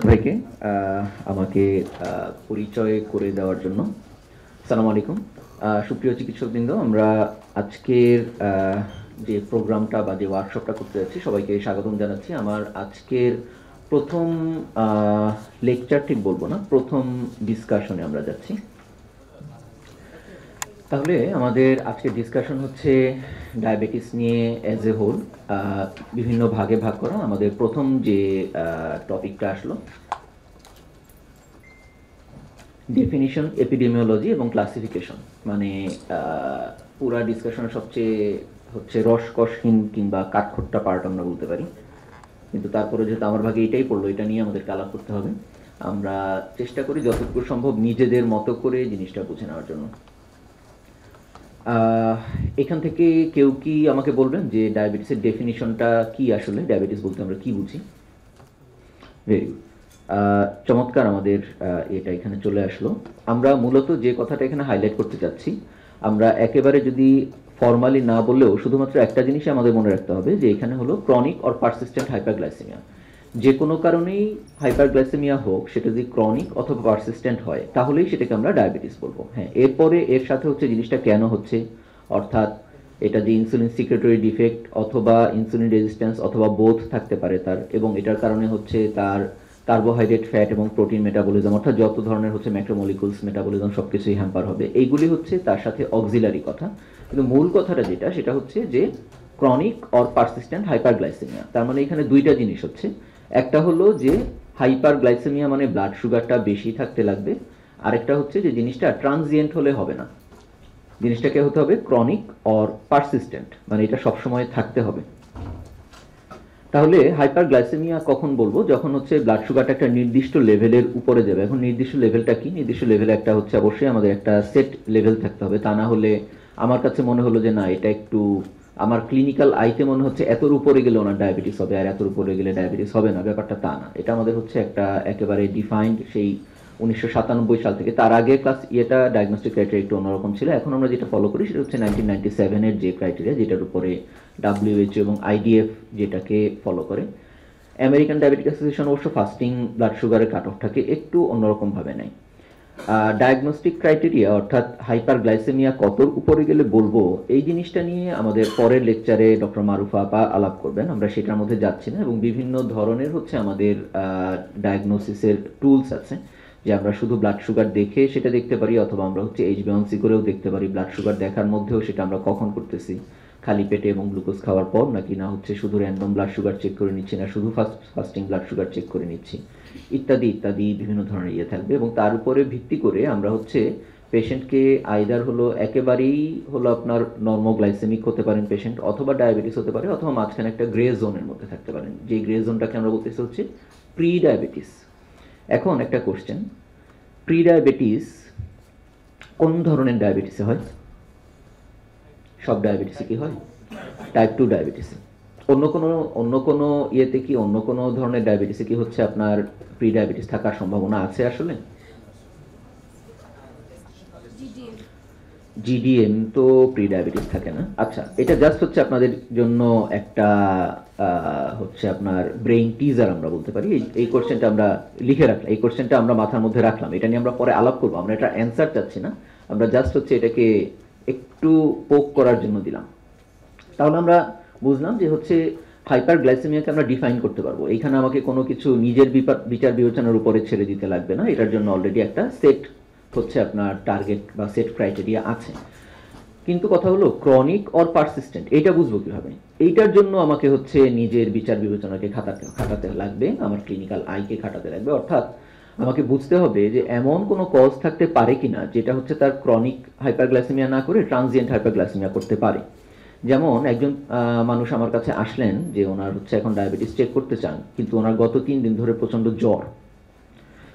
ভাইকে আমাকে পরিচয় করে দেওয়ার জন্য। আসসালামু আলাইকুম। সুপ্রিয় চিকিৎসকবৃন্দ, আমরা আজকের যে প্রোগ্রামটা বা যে ওয়ার্কশপটা করতে যাচ্ছি সবাইকে স্বাগতম জানাচ্ছি। আমার আজকের প্রথম লেকচার ঠিক বলবো না, প্রথম ডিসকাশনে আমরা যাচ্ছি। তাহলে আমাদের আজকের ডিসকাশন হচ্ছে ডায়াবেটিস নিয়ে অ্যাজ এ হোল, বিভিন্ন ভাগে ভাগ করা। আমাদের প্রথম যে টপিকটা আসলো ডেফিনিশন, এপিডেমিওলজি এবং ক্লাসিফিকেশন, মানে পুরা ডিসকাশনের সবচেয়ে হচ্ছে রসকসহীন কিংবা কাঠখোট্টা পার্ট আমরা বলতে পারি। কিন্তু তারপরে যেহেতু আমার ভাগে এটাই পড়লো, এটা নিয়ে আমাদেরকে আলাপ করতে হবে। আমরা চেষ্টা করি যতটুকু সম্ভব নিজেদের মতো করে জিনিসটা বুঝে নেওয়ার জন্য। এখান থেকে কেউ কি আমাকে বলবেন যে ডায়াবেটিসের ডেফিনিশনটা কি? আসলে ডায়াবেটিস বলতে আমরা কি বুঝি? ভেরি গুড, চমৎকার। আমাদের এটা এখানে চলে আসলো। আমরা মূলত যে কথাটা এখানে হাইলাইট করতে চাচ্ছি, আমরা একেবারে যদি ফর্মালি না বললেও শুধুমাত্র একটা জিনিসই আমাদের মনে রাখতে হবে, যে এখানে হলো ক্রনিক অর পারসিস্টেন্ট হাইপারগ্লাইসেমিয়া। যে কোনো কারণেই হাইপারগ্লাইসেমিয়া হোক, সেটা যদি ক্রনিক অথবা পারসিস্টেন্ট হয় তাহলেই সেটাকে আমরা ডায়াবেটিস বলবো। হ্যাঁ, এরপরে এর সাথে হচ্ছে জিনিসটা কেন হচ্ছে, অর্থাৎ এটা যে ইনসুলিন সিক্রেটরি ডিফেক্ট অথবা ইনসুলিন রেজিস্ট্যান্স অথবা বোথ থাকতে পারে তার, এবং এটার কারণে হচ্ছে তার কার্বোহাইড্রেট, ফ্যাট এবং প্রোটিন মেটাবলিজম, অর্থাৎ যত ধরনের হচ্ছে ম্যাক্রোমলিকুলস মেটাবলিজম সব কিছুই হ্যাম্পার হবে। এইগুলি হচ্ছে তার সাথে অক্সিলারি কথা। কিন্তু মূল কথাটা যেটা, সেটা হচ্ছে যে ক্রনিক অর পারসিস্টেন্ট হাইপারগ্লাইসেমিয়া। তার মানে এখানে দুইটা জিনিস হচ্ছে, একটা হলো যে হাইপারগ্লাইসেমিয়া মানে ব্লাড সুগারটা বেশি থাকতে লাগবে, আরেকটা হচ্ছে যে জিনিসটা ট্রানজিয়েন্ট হলে হবে না, জিনিসটাকে হতে হবে ক্রনিক অর পারসিস্টেন্ট, মানে এটা সবসময় থাকতে হবে। তাহলে হাইপারগ্লাইসেমিয়া কখন বলবো? যখন হচ্ছে ব্লাড সুগারটা একটা নির্দিষ্ট লেভেলের উপরে যাবে। এখন নির্দিষ্ট লেভেলটা কি? নির্দিষ্ট লেভেলে একটা হচ্ছে অবশ্যই আমাদের একটা সেট লেভেল থাকতে হবে। তা না হলে আমার কাছে মনে হলো যে না, এটা একটু আমার ক্লিনিক্যাল আইতে মনে হচ্ছে এতর উপরে গেলে ওনার ডায়াবেটিস হবে আর এতর উপরে গেলে ডায়াবেটিস হবে না, ব্যাপারটা তা না। এটা আমাদের হচ্ছে একটা একেবারে ডিফাইন্ড সেই 1997 সাল থেকে। তার আগে ক্লাস ইয়েটা ডায়াগনস্টিক ক্রাইটেরিয়া একটু অন্যরকম ছিল। এখন আমরা যেটা ফলো করি সেটা হচ্ছে 1997-এর যে ক্রাইটেরিয়া, যেটার উপরে WHO এবং IDF যেটাকে ফলো করে। আমেরিকান ডায়াবেটিক অ্যাসোসিয়েশন অবশ্য ফাস্টিং ব্লাড সুগারের কাট অফটাকে একটু অন্যরকমভাবে নেয়। ডায়াগনস্টিক ক্রাইটেরিয়া অর্থাৎ হাইপারগ্লাইসেমিয়া কতর উপরে গেলে বলবো, এই জিনিসটা নিয়ে আমাদের পরের লেকচারে ডক্টর মারুফা আপা আলাপ করবেন, আমরা সেটার মধ্যে যাচ্ছি না। এবং বিভিন্ন ধরনের হচ্ছে আমাদের ডায়াগনোসিসের টুলস আছে, যে আমরা শুধু ব্লাড সুগার দেখে সেটা দেখতে পারি, অথবা আমরা হচ্ছে HbA1c করেও দেখতে পারি। ব্লাড সুগার দেখার মধ্যেও সেটা আমরা কখন করতেছি, খালি পেটে এবং গ্লুকোজ খাওয়ার পর, নাকি না হচ্ছে শুধু র্যান্ডম ব্লাড সুগার চেক করে নিচ্ছি, না শুধু ফাস্টিং ব্লাড সুগার চেক করে নিচ্ছি, ইত্যাদি ইত্যাদি বিভিন্ন ধরনের ইয়ে থাকবে। এবং তার উপরে ভিত্তি করে আমরা হচ্ছে পেশেন্টকে আইদার হলো একেবারেই হলো আপনার নর্মোগ্লাইসেমিক হতে পারেন পেশেন্ট, অথবা ডায়াবেটিস হতে পারে, অথবা মাঝখানে একটা গ্রে জোনের মধ্যে থাকতে পারেন। যে গ্রে জোনটাকে আমরা বলতেছি হচ্ছে প্রি ডায়াবেটিস। এখন একটা কোশ্চেন, প্রি ডায়াবেটিস কোন ধরনের ডায়াবেটিসে হয়? সব ডায়াবেটিসে কি হয়? টাইপ 2 ডায়াবেটিসে। অন্য কোনো ইয়েতে কি, অন্য কোনো ধরনের ডায়াবেটিসে কি হচ্ছে আপনার প্রি ডায়াবেটিস থাকার সম্ভাবনা আছে? আসলে GDM তো প্রি ডায়াবেটিস থাকে না। আচ্ছা, এটা জাস্ট হচ্ছে আপনাদের জন্য একটা হচ্ছে আপনার ব্রেইন টিজার আমরা বলতে পারি। এই কোশ্চেনটা আমরা লিখে রাখলাম, এই কোশ্চেনটা আমরা মাথার মধ্যে রাখলাম, এটা নিয়ে আমরা পরে আলাপ করবো। আমরা এটা অ্যান্সার চাচ্ছি না, আমরা জাস্ট হচ্ছে এটাকে একটু পোক করার জন্য দিলাম। তাহলে আমরা বুঝলাম যে হচ্ছে হাইপারগ্লাইসেমিয়াকে আমরা ডিফাইন করতে পারবো। এইখানে আমাকে কোনো কিছু নিজের বিচার বিবেচনার উপরে ছেড়ে দিতে লাগবে না, এটার জন্য অলরেডি একটা সেট হচ্ছে আপনার টার্গেট বা সেট ক্রাইটেরিয়া আছে। কিন্তু কথা হলো ক্রনিক অর পারসিস্টেন্ট, এইটা বুঝবো কিভাবে? এইটার জন্য আমাকে হচ্ছে নিজের বিচার বিবেচনাকে খাটাতে লাগবে, আমার ক্লিনিক্যাল আইকে খাটাতে লাগবে। অর্থাৎ আমাকে বুঝতে হবে যে এমন কোনো কজ থাকতে পারে কিনা যেটা হচ্ছে তার ক্রনিক হাইপারগ্লাইসেমিয়া না করে ট্রানজিয়েন্ট হাইপারগ্লাইসেমিয়া করতে পারে। যেমন একজন মানুষ আমার কাছে আসলেন যে ওনার হচ্ছে এখন ডায়াবেটিস চেক করতে চান, কিন্তু ওনার গত 3 দিন ধরে প্রচণ্ড জ্বর।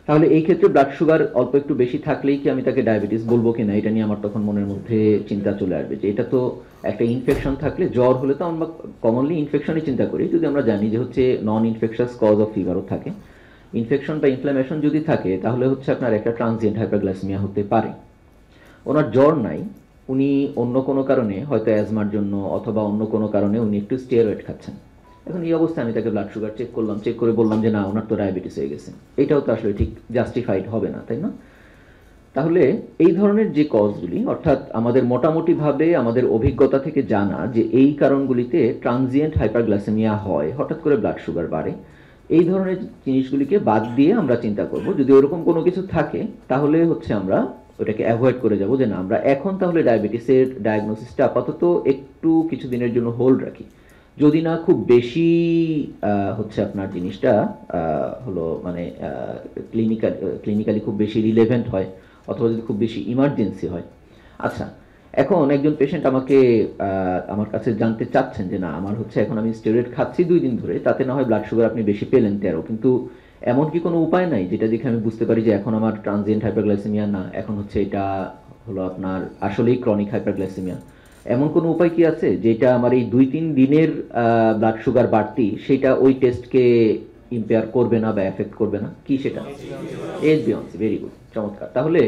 তাহলে এই ক্ষেত্রে ব্লাড সুগার অল্প একটু বেশি থাকলেই কি আমি তাকে ডায়াবেটিস বলবো কিনা, এটা নিয়ে আমার তখন মনের মধ্যে চিন্তা চলে আসবে যে এটা তো একটা ইনফেকশন থাকলে, জ্বর হলে তো আমরা কমনলি ইনফেকশনই চিন্তা করি, যদি আমরা জানি যে হচ্ছে নন ইনফেকশাস কজ অফ ফিভারও থাকে। ইনফেকশন বা ইনফ্লামেশন যদি থাকে তাহলে হচ্ছে আপনার একটা ট্রানজিয়েন্ট হাইপারগ্লাইসেমিয়া হতে পারে। ওনার জ্বর নাই, উনি অন্য কোনো কারণে হয়তো অ্যাজমার জন্য অথবা অন্য কোনো কারণে উনি একটু স্টেরয়েড খাচ্ছেন, এখন এই অবস্থায় আমি তাকে ব্লাড সুগার চেক করলাম, চেক করে বললাম যে না ওনার তো ডায়াবেটিস হয়ে গেছে, এটাও তো আসলে ঠিক জাস্টিফাইড হবে না, তাই না? তাহলে এই ধরনের যে কজগুলি, অর্থাৎ আমাদের মোটামুটিভাবে আমাদের অভিজ্ঞতা থেকে জানা যে এই কারণগুলিতে ট্রানজিয়েন্ট হাইপারগ্লাইসেমিয়া হয়, হঠাৎ করে ব্লাড সুগার বাড়ে, এই ধরনের জিনিসগুলিকে বাদ দিয়ে আমরা চিন্তা করব যদি ওরকম কোনো কিছু থাকে তাহলে হচ্ছে আমরা ওটাকে অ্যাভয়েড করে যাব, যে না আমরা এখন তাহলে ডায়াবেটিসের ডায়াগনোসিসটা আপাতত একটু কিছু দিনের জন্য হোল্ড রাখি, যদি না খুব বেশি হচ্ছে আপনার জিনিসটা হলো মানে ক্লিনিক্যালি খুব বেশি রিলেভেন্ট হয়, অথবা যদি খুব বেশি ইমার্জেন্সি হয়। আচ্ছা, এখন একজন পেশেন্ট আমাকে আমার কাছে জানতে চাচ্ছেন যে না আমার হচ্ছে এখন আমি স্টেরয়েড খাচ্ছি 2 দিন ধরে, তাতে না হয় ব্লাড সুগার আপনি বেশি পেলেন 13, কিন্তু এমন কি কোনো উপায় নাই যেটা দেখে আমি বুঝতে পারি যে এখন আমার ট্রানজিয়েন্ট হাইপারগ্লাইসেমিয়া না, এখন হচ্ছে এটা হলো আপনার আসলেই ক্রনিক হাইপারগ্লাইসেমিয়া? এমন কোনো উপায় কি আছে যেটা আমার এই 2-3 দিনের ব্লাড সুগার বাড়তি সেটা ওই টেস্টকে ইম্পেয়ার করবে না বা এফেক্ট করবে না? কি সেটা? এইচবিএওয়ানসি, ভেরি গুড, চমৎকার। তাহলে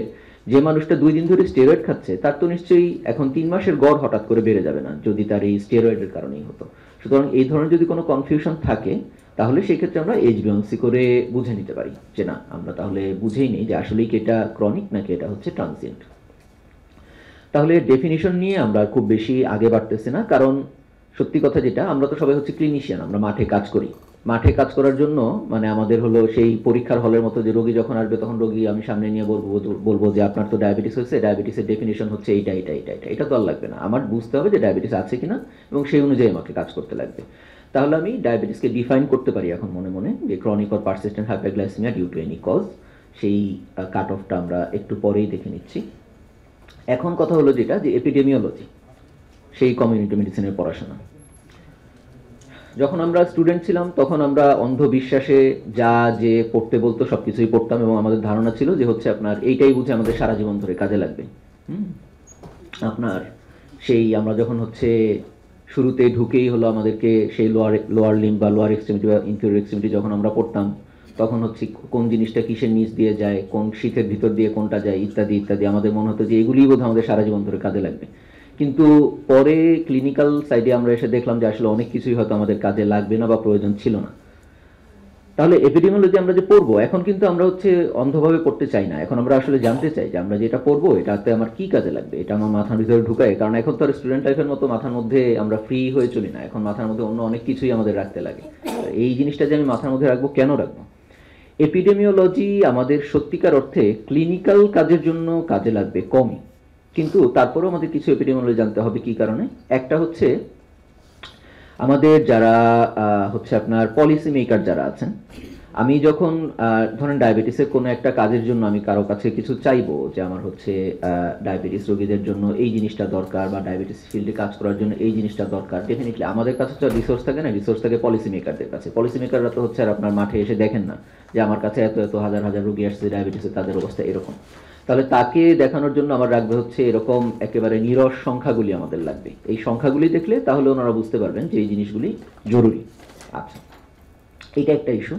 যে মানুষটা 2 দিন ধরে স্টেরয়েড খাচ্ছে তার তো নিশ্চয়ই এখন 3 মাসের গড় হঠাৎ করে বেড়ে যাবে না, যদি তার এই স্টেরয়েডের কারণেই হতো। সুতরাং এই ধরনের যদি কোনো কনফিউশন থাকে তাহলে সেই ক্ষেত্রে আমরা এইচবিএওয়ানসি করে বুঝে নিতে পারি যে না আমরা তাহলে বুঝেই নেই যে আসলেই কি এটা ক্রনিক নাকি এটা হচ্ছে ট্রানজিয়েন্ট। তাহলে ডেফিনিশন নিয়ে আমরা খুব বেশি আগে বাড়তেছি না, কারণ সত্যি কথা যেটা, আমরা তো সবাই হচ্ছে ক্লিনিশিয়ান, আমরা মাঠে কাজ করি। মাঠে কাজ করার জন্য মানে আমাদের হলো সেই পরীক্ষার হলের মতো যে রোগী যখন আসবে তখন রোগী আমি সামনে নিয়ে বলবো যে আপনার তো ডায়াবেটিস হয়েছে, ডায়াবেটিসের ডেফিনিশন হচ্ছে এইটা এটা এটা এটা, এটা তো আর লাগবে না। আমার বুঝতে হবে যে ডায়াবেটিস আছে কিনা এবং সেই অনুযায়ী আমাকে কাজ করতে লাগবে। তাহলে আমি ডায়াবেটিসকে ডিফাইন করতে পারি এখন মনে মনে যে chronic or persistent hyperglycaemia due to any cause. সেই কাট অফটা আমরা একটু পরেই দেখে নিচ্ছি। এখন কথা হলো যেটা যে এপিডেমিওলজি, সেই কমিউনিটি মেডিসিনের পড়াশোনা। যখন আমরা স্টুডেন্ট ছিলাম তখন আমরা অন্ধবিশ্বাসে যা যে পড়তে বলতো সব কিছুই পড়তাম এবং আমাদের ধারণা ছিল যে হচ্ছে আপনার এইটাই বুঝে আমাদের সারা জীবন ধরে কাজে লাগবে। আপনার সেই আমরা যখন হচ্ছে শুরুতে ঢুকেই হলো আমাদেরকে সেই লোয়ার লিম্ব বা লোয়ার এক্সট্রিমিটি বা ইনফিরিয়র এক্সট্রিমিটি যখন আমরা পড়তাম তখন হচ্ছে কোন জিনিসটা কিসের নিচ দিয়ে যায়, কোন শীতের ভিতর দিয়ে কোনটা যায় ইত্যাদি ইত্যাদি, আমাদের মনে হতো যে এগুলিই বোধহয় আমাদের সারা জীবন ধরে কাজে লাগবে। কিন্তু পরে ক্লিনিক্যাল সাইডে আমরা এসে দেখলাম যে আসলে অনেক কিছুই হয়তো আমাদের কাজে লাগবে না বা প্রয়োজন ছিল না। তাহলে এপিডেমিওলজি আমরা যে পড়বো এখন কিন্তু আমরা হচ্ছে অন্ধভাবে পড়তে চাই না, এখন আমরা আসলে জানতে চাই যে আমরা যেটা পড়বো এটাতে আমার কি কাজে লাগবে, এটা আমার মাথার ভিতরে ঢুকায়। কারণ এখন তো আর স্টুডেন্ট লাইফের মতো মাথার মধ্যে আমরা ফ্রি হয়ে চলি না, এখন মাথার মধ্যে অন্য অনেক কিছুই আমাদের রাখতে লাগে। এই জিনিসটা যে আমি মাথার মধ্যে রাখবো, কেন রাখবো? এপিডেমিওলজি আমাদের সত্যিকার অর্থে ক্লিনিক্যাল কাজের জন্য কাজে লাগবে কমই, কিন্তু তারপরেও আমাদের কিছু এপিডেমিওলজি জানতে হবে। কি কারণে? একটা হচ্ছে আমাদের যারা হচ্ছে আপনার পলিসি মেকার যারা আছেন, আমি যখন ধরেন ডায়াবেটিসের কোনো একটা কাজের জন্য আমি কারো কাছে কিছু চাইবো যে আমার হচ্ছে ডায়াবেটিস রোগীদের জন্য এই জিনিসটা দরকার বা ডায়াবেটিস ফিল্ডে কাজ করার জন্য এই জিনিসটা দরকার, ডেফিনেটলি আমাদের কাছে তো রিসোর্স থাকে না, রিসোর্স থাকে পলিসি মেকারদের কাছে। পলিসি মেকাররা তো হচ্ছে আর আপনার মাঠে এসে দেখেন না যে আমার কাছে এত এত হাজার হাজার রোগী আসছে ডায়াবেটিসের, তাদের অবস্থা এরকম। তাহলে তাকে দেখানোর জন্য আমার রাখবে হচ্ছে এরকম একেবারে নিরস সংখ্যাগুলি আমাদের লাগবে। এই সংখ্যাগুলি দেখলে তাহলে ওনারা বুঝতে পারবেন যে এই জিনিসগুলি জরুরি। আচ্ছা, এইটা একটা ইস্যু।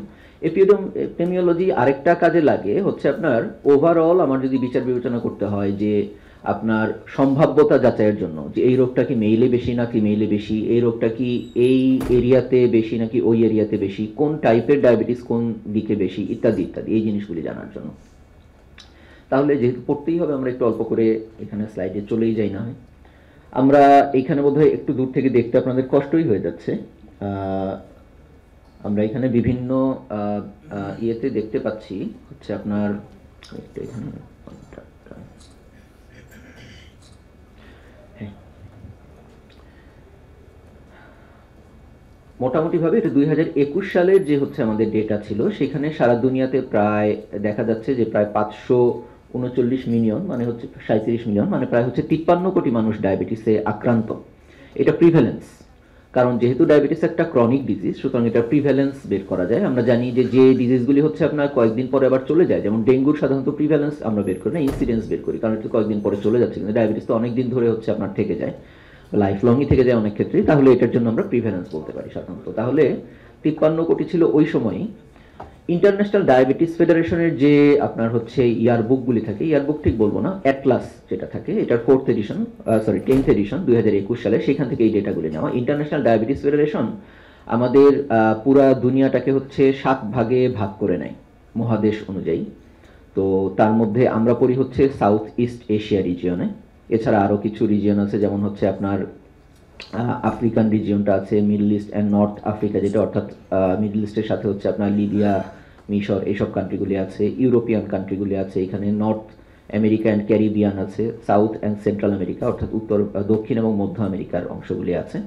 এপিডেমিওলজি আরেকটা কাজে লাগে হচ্ছে আপনার ওভারঅল আমার যদি বিচার বিবেচনা করতে হয় যে আপনার সম্ভাব্যতা যাচাইয়ের জন্য যে এই রোগটা কি মেইলে বেশি নাকি মেইলে বেশি, এই রোগটা কি এই এরিয়াতে বেশি নাকি ওই এরিয়াতে বেশি, কোন টাইপের ডায়াবেটিস কোন দিকে বেশি ইত্যাদি ইত্যাদি, এই জিনিসগুলি জানার জন্য। তাহলে যেহেতু পড়তেই হবে আমরা একটু অল্প করে এখানে স্লাইডে চলেই যাই না হয়। আমরা এইখানে বোধহয় একটু দূর থেকে দেখতে আপনাদের কষ্টই হয়ে যাচ্ছে। আমরা এখানে বিভিন্ন ইয়েতে দেখতে পাচ্ছি হচ্ছে আপনার এখানে মোটামুটিভাবে এটা 2021 সালের যে হচ্ছে আমাদের ডেটা ছিল, সেখানে সারা দুনিয়াতে প্রায় দেখা যাচ্ছে যে প্রায় 539 মিলিয়ন মানে হচ্ছে 37 মিলিয়ন মানে প্রায় হচ্ছে 53 কোটি মানুষ ডায়াবেটিসে আক্রান্ত। এটা প্রিভ্যালেন্স, কারণ যেহেতু ডায়াবেটিস একটা ক্রনিক ডিজিজ সুতরাং এটা প্রিভ্যালেন্স বের করা যায়। আমরা জানি যে যে ডিজিজগুলি হচ্ছে আপনার কয়েকদিন পরে আবার চলে যায়, যেমন ডেঙ্গুর সাধারণত প্রিভ্যালেন্স আমরা বের করি না, ইনসিডেন্স বের করি, কারণ এটা কয়েকদিন পরে চলে যাচ্ছে। কিন্তু ডায়াবেটিস তো অনেক দিন ধরে হচ্ছে আপনার থেকে যায়, লাইফ লংই থেকে যায় অনেক ক্ষেত্রে, তাহলে এটার জন্য আমরা প্রিভ্যালেন্স বলতে পারি সাধারণত। তাহলে 53 কোটি ছিল ওই সময়ই। ইন্টারন্যাশনাল ডায়াবেটিস ফেডারেশনের যে আপনার হচ্ছে ইয়ারবুকগুলি থাকে, ইয়ারবুক ঠিক বলবো না, অ্যাটলাস যেটা থাকে, এটার 10th এডিশন 2021 সালে, সেখান থেকে এই ডেটাগুলি নেওয়া। ইন্টারন্যাশনাল ডায়াবেটিস ফেডারেশন আমাদের পুরা দুনিয়াটাকে হচ্ছে 7 ভাগে ভাগ করে নেয় মহাদেশ অনুযায়ী। তো তার মধ্যে আমরা পড়ি হচ্ছে সাউথ ইস্ট এশিয়া রিজিয়নে। এছাড়া আরও কিছু রিজিয়ন আছে, যেমন হচ্ছে আপনার আফ্রিকান রিজিয়নটা আছে, middle east and north Africa, যেটা অর্থাৎ মিডল ইস্টের সাথে হচ্ছে আপনার লিবিয়া, মিশর, এইসব কান্ট্রিগুলি আছে। ইউরোপিয়ান কান্ট্রিগুলি আছে, এখানে নর্থ আমেরিকা অ্যান্ড ক্যারিবিয়ান আছে, সাউথ অ্যান্ড সেন্ট্রাল আমেরিকা অর্থাৎ উত্তর, দক্ষিণ এবং মধ্য আমেরিকার অংশগুলি আছে,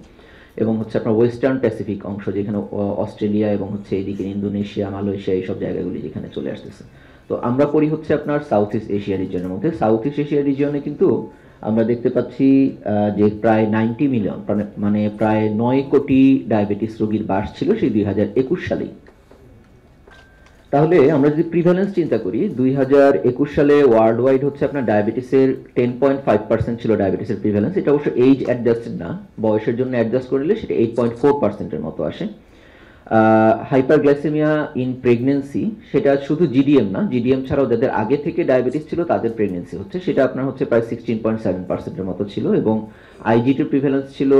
এবং হচ্ছে আপনার ওয়েস্টার্ন প্যাসিফিক অংশ, যেখানে অস্ট্রেলিয়া এবং হচ্ছে এইদিকে ইন্দোনেশিয়া, মালয়েশিয়া, এইসব জায়গাগুলি যেখানে চলে আসতেছে। তো আমরা পড়ি হচ্ছে আপনার সাউথ ইস্ট এশিয়া রিজিয়নের মধ্যে। সাউথ ইস্ট এশিয়া রিজিয়নে কিন্তু আমরা দেখতে পাচ্ছি যে প্রায় 90 মিলিয়ন, মানে প্রায় 9 কোটি ডায়াবেটিস রোগীর বাস ছিল সেই 2021 সালেই। তাহলে আমরা যদি প্রিভ্যালেন্স চিন্তা করি, 2021 সালে ওয়ার্ল্ড ওয়াইড হচ্ছে আপনার ডায়াবেটিসের 10.5% ছিল ডায়াবেটিসের প্রিভ্যালেন্স। এটা অবশ্য এইজ অ্যাডজাস্টেড না, বয়সের জন্য অ্যাডজাস্ট করলে সেটা 8.4%-এর মতো আসে। হাইপারগ্লাইসেমিয়া ইন প্রেগনেন্সি, সেটা শুধু জিডিএম না, জিডিএম ছাড়াও যাদের আগে থেকে ডায়াবেটিস ছিল তাদের প্রেগনেন্সি হচ্ছে, সেটা আপনার হচ্ছে প্রায় 16.7%-এর মতো ছিল, এবং আইজিটির প্রিভ্যালেন্স ছিল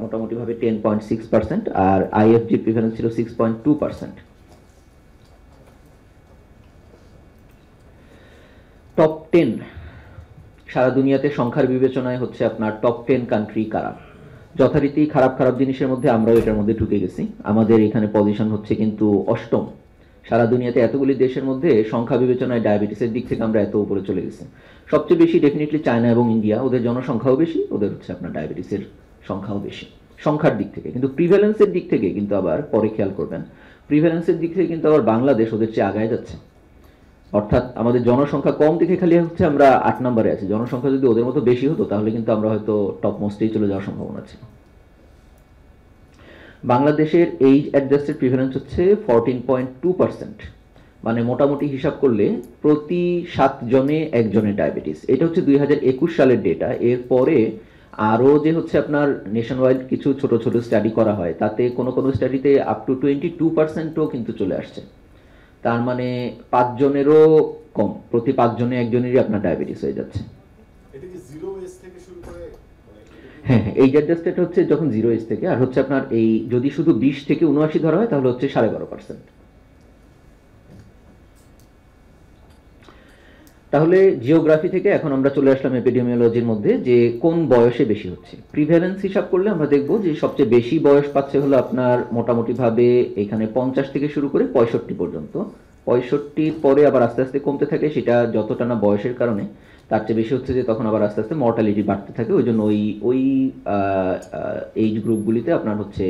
মোটামুটিভাবে 10.6%, আর আইএফজির প্রিভ্যালেন্স ছিল 6.2%। টপ 10 সারা দুনিয়াতে সংখ্যার বিবেচনায় হচ্ছে আপনার টপ 10 কান্ট্রি কারা। যথারীতি খারাপ খারাপ জিনিসের মধ্যে আমরাও এটার মধ্যে ঢুকে গেছি। আমাদের এখানে পজিশন হচ্ছে কিন্তু 8ম। সারা দুনিয়াতে এতগুলি দেশের মধ্যে সংখ্যা বিবেচনায় ডায়াবেটিসের দিক থেকে আমরা এত উপরে চলে গেছি। সবচেয়ে বেশি ডেফিনেটলি চায়না এবং ইন্ডিয়া, ওদের জনসংখ্যাও বেশি, ওদের হচ্ছে আপনার ডায়াবেটিসের সংখ্যাও বেশি সংখ্যার দিক থেকে। কিন্তু প্রিভ্যালেন্সের দিক থেকে কিন্তু আবার পরে খেয়াল করবেন, প্রিভ্যালেন্সের দিক থেকে কিন্তু আবার বাংলাদেশ ওদের চেয়ে আগায় যাচ্ছে। অর্থাৎ আমাদের জনসংখ্যা কম দেখে খালি হচ্ছে আমরা 8 নম্বরে আছি। জনসংখ্যা যদি ওদের মতো বেশি হতো তাহলে কিন্তু আমরা হয়তো টপ মোস্টেই চলে যাওয়ার সম্ভাবনা ছিল। বাংলাদেশের এইজ অ্যাডজাস্টেড প্রিভ্যালেন্স হচ্ছে 14.2%, মানে মোটামুটি হিসাব করলে প্রতি 7 জনে একজনের ডায়াবেটিস। এটা হচ্ছে 2021 সালের ডেটা। এরপরে আরও যে হচ্ছে আপনার নেশন ওয়াইড কিছু ছোট ছোট স্টাডি করা হয়, তাতে কোনো কোনো স্টাডিতে আপ টু 22%ও কিন্তু চলে আসছে। তার মানে 5 জনেরও কম, প্রতি 5 জনে একজনেরই আপনার ডায়াবেটিস হয়ে যাচ্ছে। হ্যাঁ হ্যাঁ, এই অ্যাডজাস্টেড হচ্ছে যখন 0 এজ থেকে, আর হচ্ছে আপনার এই যদি শুধু 20 থেকে 79 ধরা হয় তাহলে হচ্ছে 12.5%। তাহলে জিওগ্রাফি থেকে এখন আমরা চলে আসলাম এপিডেমিওলজির মধ্যে, যে কোন বয়সে বেশি হচ্ছে। প্রিভ্যালেন্স হিসাব করলে আমরা দেখব যে সবচেয়ে বেশি বয়স পাচ্ছে হলো আপনার মোটামুটিভাবে এখানে 50 থেকে শুরু করে 65 পর্যন্ত। 65 পরে আবার আস্তে আস্তে কমতে থাকে, সেটা যতটা না বয়সের কারণে, তার চেয়ে বেশি হচ্ছে যে তখন আবার আস্তে আস্তে মর্টালিটি বাড়তে থাকে। ওই জন্য ওই এইজ গ্রুপগুলিতে আপনার হচ্ছে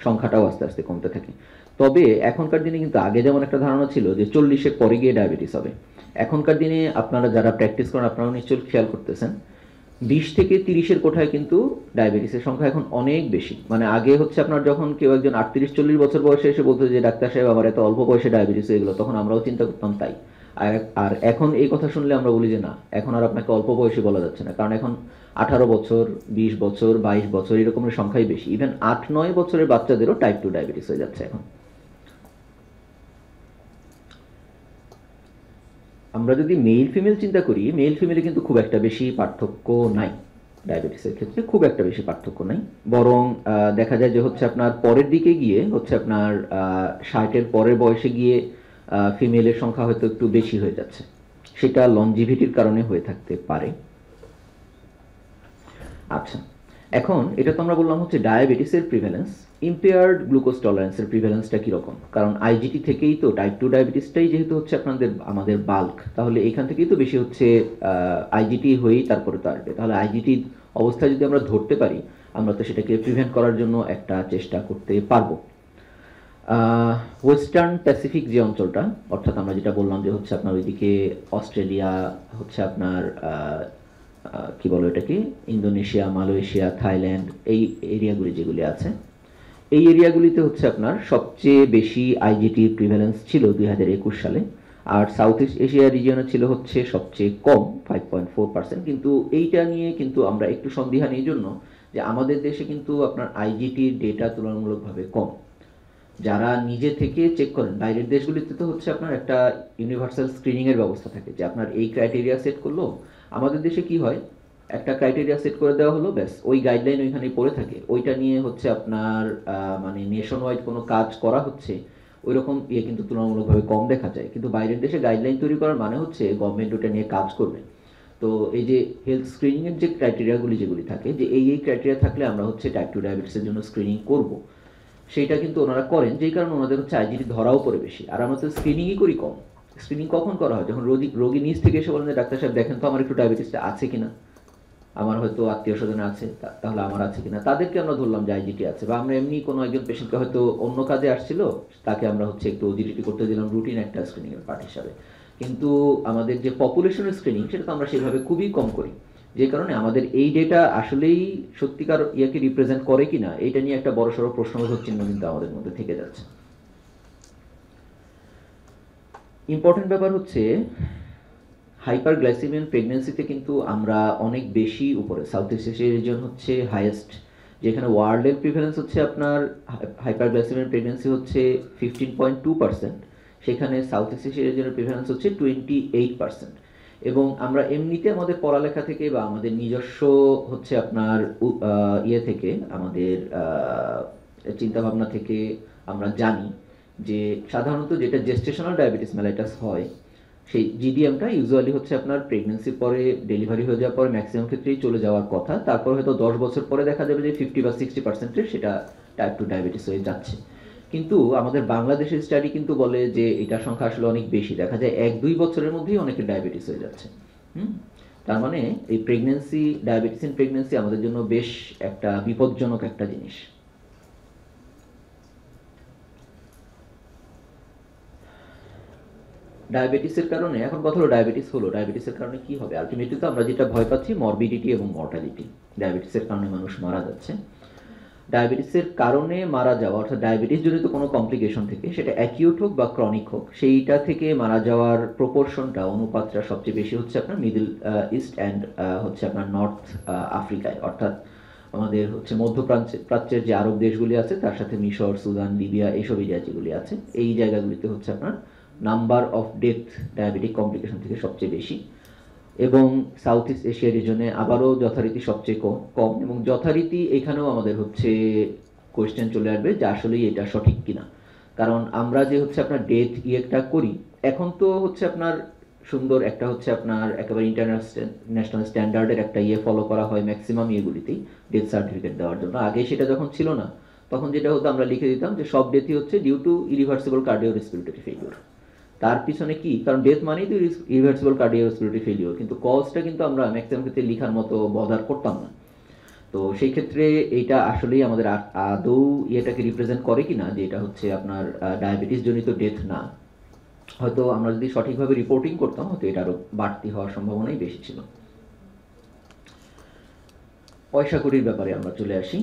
সংখ্যাটাও আস্তে আস্তে কমতে থাকে। তবে এখনকার দিনে কিন্তু আগে যেমন একটা ধারণা ছিল যে 40-এর পরে গিয়ে ডায়াবেটিস হবে, এখনকার দিনে আপনারা যারা প্র্যাকটিস করেন আপনারাও নিশ্চয়ই খেয়াল করতেছেন 20 থেকে 30-এর কোঠায় কিন্তু ডায়াবেটিসের সংখ্যা এখন অনেক বেশি। মানে আগে হচ্ছে আপনার যখন কেউ একজন 38-40 বছর বয়সে এসে বলতো যে ডাক্তার সাহেব আমার এত অল্প বয়সে ডায়াবেটিস হয়ে গেলো, তখন আমরাও চিন্তা করতাম তাই। আর এখন এই কথা শুনলে আমরা বলি যে না, এখন আর আপনাকে অল্প বয়সী বলা যাচ্ছে না, কারণ এখন 18 বছর, 20 বছর, 22 বছর এরকমের সংখ্যাই বেশি। ইভেন 8-9 বছরের বাচ্চাদেরও টাইপ 2 ডায়াবেটিস হয়ে যাচ্ছে এখন। আমরা যদি মেল ফিমেল চিন্তা করি, মেল ফিমেলে কিন্তু খুব একটা বেশি পার্থক্য নাই, ডায়াবেটিসের ক্ষেত্রে খুব একটা বেশি পার্থক্য নাই। বরং দেখা যায় যে হচ্ছে আপনার পরের দিকে গিয়ে হচ্ছে আপনার 60-এর পরের বয়সে গিয়ে ফিমেলের সংখ্যা হয়তো একটু বেশি হয়ে যাচ্ছে, সেটা লনজিভিটির কারণে হয়ে থাকতে পারে। আচ্ছা, এখন এটা তো আমরা বললাম হচ্ছে ডায়াবেটিসের প্রিভ্যালেন্স। ইম্পেয়ার্ড গ্লুকোজ টলারেন্সের প্রিভ্যালেন্সটা কীরকম? কারণ আইজিটি থেকেই তো টাইপ 2 ডায়াবেটিসটাই যেহেতু হচ্ছে আমাদের বাল্ক, তাহলে এখান থেকেই তো বেশি হচ্ছে আইজিটি হয়েই তারপরে তো আসবে। তাহলে আইজিটি অবস্থা যদি আমরা ধরতে পারি, আমরা তো সেটাকে প্রিভেন্ট করার জন্য একটা চেষ্টা করতে পারবো। ওয়েস্টার্ন প্যাসিফিক যে অঞ্চলটা, অর্থাৎ আমরা যেটা বললাম যে হচ্ছে আপনার ওইদিকে অস্ট্রেলিয়া, হচ্ছে আপনার কি বলো এটাকে, ইন্দোনেশিয়া, মালয়েশিয়া, থাইল্যান্ড, এই এরিয়াগুলি যেগুলি আছে, এই এরিয়াগুলিতে হচ্ছে আপনার সবচেয়ে বেশি আইজিটি প্রিভ্যালেন্স ছিল 2021 সালে। আর সাউথ ইস্ট এশিয়া রিজিয়নে ছিল হচ্ছে সবচেয়ে কম 5.4%। কিন্তু এইটা নিয়ে কিন্তু আমরা একটু সন্দিহান এই জন্য যে আমাদের দেশে কিন্তু আপনার আইজিটির ডেটা তুলনামূলকভাবে কম। যারা নিজে থেকে চেক করেন, বাইরের দেশগুলিতে তো হচ্ছে আপনার একটা ইউনিভার্সাল স্ক্রিনিংয়ের ব্যবস্থা থাকে, যে আপনার এই ক্রাইটেরিয়া সেট করলো। আমাদের দেশে কি হয়, একটা ক্রাইটেরিয়া সেট করে দেওয়া হলো, ব্যাস ওই গাইডলাইন ওইখানে পড়ে থাকে, ওইটা নিয়ে হচ্ছে আপনার মানে নেশন ওয়াইড কোনো কাজ করা হচ্ছে ওই রকম ইয়ে কিন্তু তুলনামূলকভাবে কম দেখা যায়। কিন্তু বাইরের দেশে গাইডলাইন তৈরি করার মানে হচ্ছে গভর্নমেন্ট ওটা নিয়ে কাজ করবে। তো এই যে হেলথ স্ক্রিনিংয়ের যে ক্রাইটেরিয়াগুলি যেগুলি থাকে, যে এই ক্রাইটেরিয়া থাকলে আমরা হচ্ছে টাইপ 2 ডায়াবেটিসের জন্য স্ক্রিনিং করব, সেইটা কিন্তু ওনারা করেন, যেই কারণে ওনাদের হচ্ছে আইজিডি ধরাও পড়ে বেশি। আর আমরা তো স্ক্রিনিংই করি কম। স্ক্রিনিং কখন করা হয়? যখন রোগী নিজ থেকে এসে বলেন যে ডাক্তার সাহেব দেখেন তো আমার একটু ডায়াবেটিসটা আছে কিনা, আমার হয়তো আত্মীয় স্বজন আছে, তাহলে আমার আছে কিনা, তাদেরকে আমরা ধরলাম যে আইজিটি আছে। বা আমরা এমনি কোনো একজন পেশেন্টকে হয়তো অন্য কাজে আসছিল, তাকে আমরা হচ্ছে একটু ওজিডিটি করতে দিলাম রুটিন একটা স্ক্রিনিংয়ের পার্ট হিসাবে। কিন্তু আমাদের যে পপুলেশনের স্ক্রিনিং সেটা তো আমরা সেভাবে খুবই কম করি, যে কারণে আমাদের এই ডেটা আসলেই সত্যিকার ইয়াকে রিপ্রেজেন্ট করে কিনা এটা নিয়ে একটা বড়সড় প্রশ্নবোধক চিহ্ন কিন্তু আমাদের মধ্যে থেকে যাচ্ছে। ইম্পর্টেন্ট ব্যাপার হচ্ছে হাইপারগ্লাইসেমিয়ান প্রেগন্যান্সিতে কিন্তু আমরা অনেক বেশি উপরে, সাউথ ইস্ট এশিয়া রিজন হচ্ছে হাইয়েস্ট, যেখানে ওয়ার্ল্ডের প্রিভ্যালেন্স হচ্ছে আপনার হাইপারগ্লাইসেমিয়ান প্রেগন্যান্সি হচ্ছে 15.2%, সেখানে সাউথ ইস্ট এশিয়া রিজনের প্রিভ্যালেন্স হচ্ছে 28%। এবং আমরা এমনিতে আমাদের পড়ালেখা থেকে বা আমাদের নিজস্ব হচ্ছে আপনার ইয়ে থেকে, আমাদের চিন্তাভাবনা থেকে আমরা জানি যে সাধারণত যেটা জেস্টেশনাল ডায়াবেটিস মেলাইটাস হয়, সেই জিডিএমটা ইউজুয়ালি হচ্ছে আপনার প্রেগনেন্সির পরে, ডেলিভারি হয়ে যাওয়ার পরে ম্যাক্সিমাম ক্ষেত্রেই চলে যাওয়ার কথা, তারপর হয়তো 10 বছর পরে দেখা যাবে যে 50 বা 60%-এর সেটা টাইপ 2 ডায়াবেটিস হয়ে যাচ্ছে। কিন্তু আমাদের বাংলাদেশের স্টাডি কিন্তু বলে যে এটার সংখ্যা আসলে অনেক বেশি, দেখা যায় 1-2 বছরের মধ্যেই অনেকের ডায়াবেটিস হয়ে যাচ্ছে। তার মানে এই প্রেগনেন্সি, ডায়াবেটিস ইন প্রেগনেন্সি আমাদের জন্য বেশ একটা বিপজ্জনক একটা জিনিস। ডায়াবেটিসের কারণে, এখন কথা হলো ডায়াবেটিস হলো, ডায়াবেটিসের কারণে কি হবে? আলটিমেটলি তো আমরা যেটা ভয় পাচ্ছি মরবিডিটি এবং মর্টালিটি। ডায়াবেটিসের কারণে মানুষ মারা যাচ্ছে। ডায়াবেটিসের কারণে মারা যাওয়া, অর্থাৎ ডায়াবেটিস জনিত কোনো কমপ্লিকেশন থেকে, সেটা অ্যাকিউট হোক বা ক্রনিক হোক, সেইটা থেকে মারা যাওয়ার প্রপোর্শনটা, অনুপাতটা সবচেয়ে বেশি হচ্ছে আপনার মিডল ইস্ট অ্যান্ড হচ্ছে আপনার নর্থ আফ্রিকায়, অর্থাৎ আমাদের হচ্ছে মধ্যপ্রাচ্যের যে আরব দেশগুলি আছে তার সাথে মিশর, সুদান, লিবিয়া, এইসব এরিয়া যেগুলি আছে, এই জায়গাগুলিতে হচ্ছে আপনার number of death diabetic complication থেকে সবচেয়ে বেশি। এবং সাউথ ইস্ট এশিয়া রিজনে আবারও যথারীতি সবচেয়ে কম। এবং যথারীতি এখানেও আমাদের হচ্ছে কোয়েশ্চেন চলে আসবে যে আসলেই এটা সঠিক কিনা। কারণ আমরা যে হচ্ছে আপনার ডেথ ইয়েটা করি, এখন তো হচ্ছে আপনার সুন্দর একটা হচ্ছে আপনার একেবারে ইন্টারন্যাশনাল স্ট্যান্ডার্ডের একটা ইয়ে ফলো করা হয় ম্যাক্সিমাম ইয়েগুলিতেই ডেথ সার্টিফিকেট দেওয়ার জন্য। আগে সেটা যখন ছিল না, তখন যেটা হতো আমরা লিখে দিতাম যে সব ডেথই হচ্ছে due to irreversible cardio respiratory failure. তার পিছনে কি কারণ? ডেথ মানেই তো ইরিভার্সিবল কার্ডিও রেসপিরেটরি ফেলিওর, কিন্তু কজটা কিন্তু আমরা ম্যাক্সিমাম ক্ষেত্রে লিখার মতো বদার করতাম না। তো সেই ক্ষেত্রে এইটা আসলেই আমাদের আদৌ ইয়েটাকে রিপ্রেজেন্ট করে কি না যে এটা হচ্ছে আপনার ডায়াবেটিস জনিত ডেথ না। হয়তো আমরা যদি সঠিকভাবে রিপোর্টিং করতাম হয়তো এটা আরও বাড়তি হওয়ার সম্ভাবনাই বেশি ছিল। পয়সা কড়ির ব্যাপারে আমরা চলে আসি।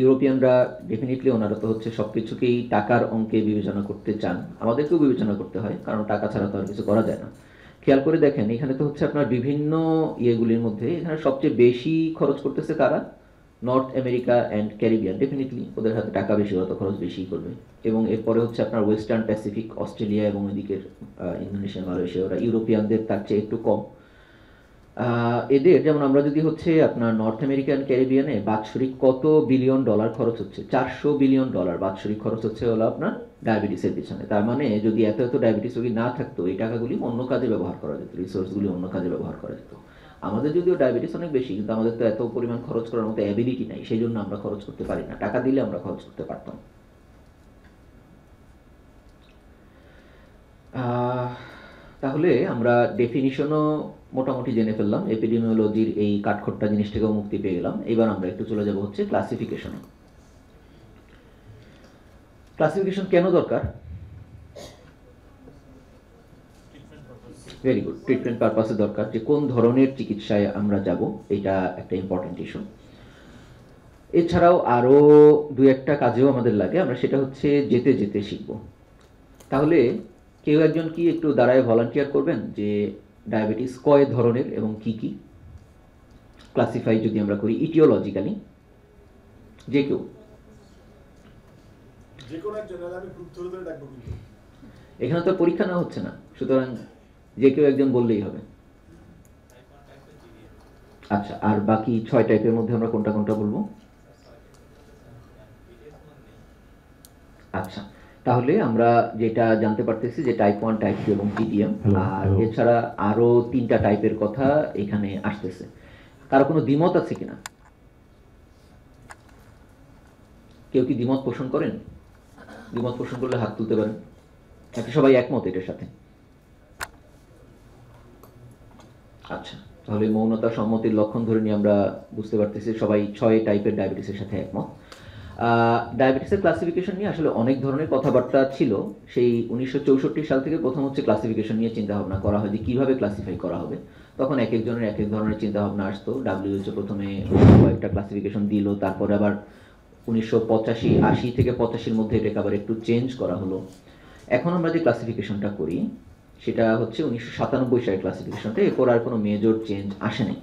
ইউরোপিয়ানরা ডেফিনেটলি ওনারা তো হচ্ছে সব কিছুকেই টাকার অঙ্কে বিবেচনা করতে চান, আমাদেরকেও বিবেচনা করতে হয়, কারণ টাকা ছাড়া তো আর কিছু করা যায় না। খেয়াল করে দেখেন এখানে তো হচ্ছে আপনার বিভিন্ন ইয়েগুলির মধ্যে এখানে সবচেয়ে বেশি খরচ করতেছে কারা? North America and Caribbean. Definitely ওদের হাতে টাকা বেশি, ওরা তো খরচ বেশিই করবে। এবং এরপরে হচ্ছে আপনার ওয়েস্টার্ন প্যাসিফিক, অস্ট্রেলিয়া এবং ওইদিকের ইন্দোনেশিয়া, মালয়েশিয়া, ওরা ইউরোপিয়ানদের তার চেয়ে একটু কম। এদের যেমন আমরা যদি হচ্ছে আপনার নর্থ আমেরিকান ক্যারিবিয়ানে বাৎসরিক কত বিলিয়ন ডলার খরচ হচ্ছে, $400 বিলিয়ন বাৎসরিক খরচ হচ্ছে হলো আপনার ডায়াবেটিসের পিছনে। তার মানে যদি এত এত ডায়াবেটিস রোগী না থাকতো, এই টাকাগুলি অন্য কাজে ব্যবহার করা যেত, রিসোর্সগুলি অন্য কাজে ব্যবহার করা যেত। আমাদের যদিও ডায়াবেটিস অনেক বেশি, কিন্তু আমাদের তো এত পরিমাণ খরচ করার মতো অ্যাবিলিটি নাই, সেই জন্য আমরা খরচ করতে পারি না। টাকা দিলে আমরা খরচ করতে পারতাম। তাহলে আমরা ডেফিনিশনও মোটামুটি জেনে ফেললাম, এপিডেমিওলজির এই কাঠখোট্টা জিনিস থেকেও মুক্তি পেয়ে গেলাম। এবার আমরা একটু চলে যাব হচ্ছে ক্লাসিফিকেশনে। ক্লাসিফিকেশন কেন দরকার? ভেরি গুড, ট্রিটমেন্ট পারপাসে দরকার, যে কোন ধরনের চিকিৎসায় আমরা যাব, এটা একটা ইম্পর্টেন্ট ইস্যু। এছাড়াও আরও দু একটা কাজেও আমাদের লাগে, আমরা সেটা হচ্ছে যেতে যেতে শিখব। তাহলে কেউ একজন কি একটু দাঁড়ায় ভলান্টিয়ার করবেন যে ডায়াবেটিস কয় ধরনের এবং কি কি ক্লাসিফাই যদি আমরা করি ইটিওলজিক্যালি? যে কেউ, এখানে তো পরীক্ষা নেওয়া হচ্ছে না, সুতরাং যে কেউ একজন বললেই হবে। আচ্ছা, আর বাকি 6 টাইপের মধ্যে আমরা কোনটা কোনটা বলবো? আচ্ছা, তাহলে আমরা যেটা জানতে পারতেছি যে টাইপ 1, টাইপ 2 এবং টিডিএম, আর এছাড়া আরো 3টা টাইপের কথা এখানে আসতেছে। কারো কোনো দ্বিমত আছে কিনা? কেউ কি দ্বিমত পোষণ করেন? দ্বিমত পোষণ করলে হাত তুলতে পারেন। নাকি সবাই একমত এটার সাথে? আচ্ছা, তাহলে মৌনতা সম্মতির লক্ষণ ধরে নিয়ে আমরা বুঝতে পারতেছি সবাই 6 টাইপের ডায়াবেটিসের সাথে একমত। ডায়াবেটিসের ক্লাসিফিকেশন নিয়ে আসলে অনেক ধরনের কথাবার্তা ছিল। সেই 1964 সাল থেকে প্রথম হচ্ছে ক্লাসিফিকেশন নিয়ে চিন্তা ভাবনা করা হয় যে কীভাবে ক্লাসিফাই করা হবে। তখন এক একজনের এক এক ধরনের চিন্তা ভাবনা আসতো। ডাব্লিউএইচও প্রথমে কয়েকটা ক্লাসিফিকেশন দিল, তারপরে আবার 1985, 80 থেকে 85-র মধ্যে এটাকে আবার একটু চেঞ্জ করা হলো। এখন আমরা যে ক্লাসিফিকেশনটা করি সেটা হচ্ছে 1997 সালের ক্লাসিফিকেশনটা। এরপর আর কোনো মেজর চেঞ্জ আসেনি।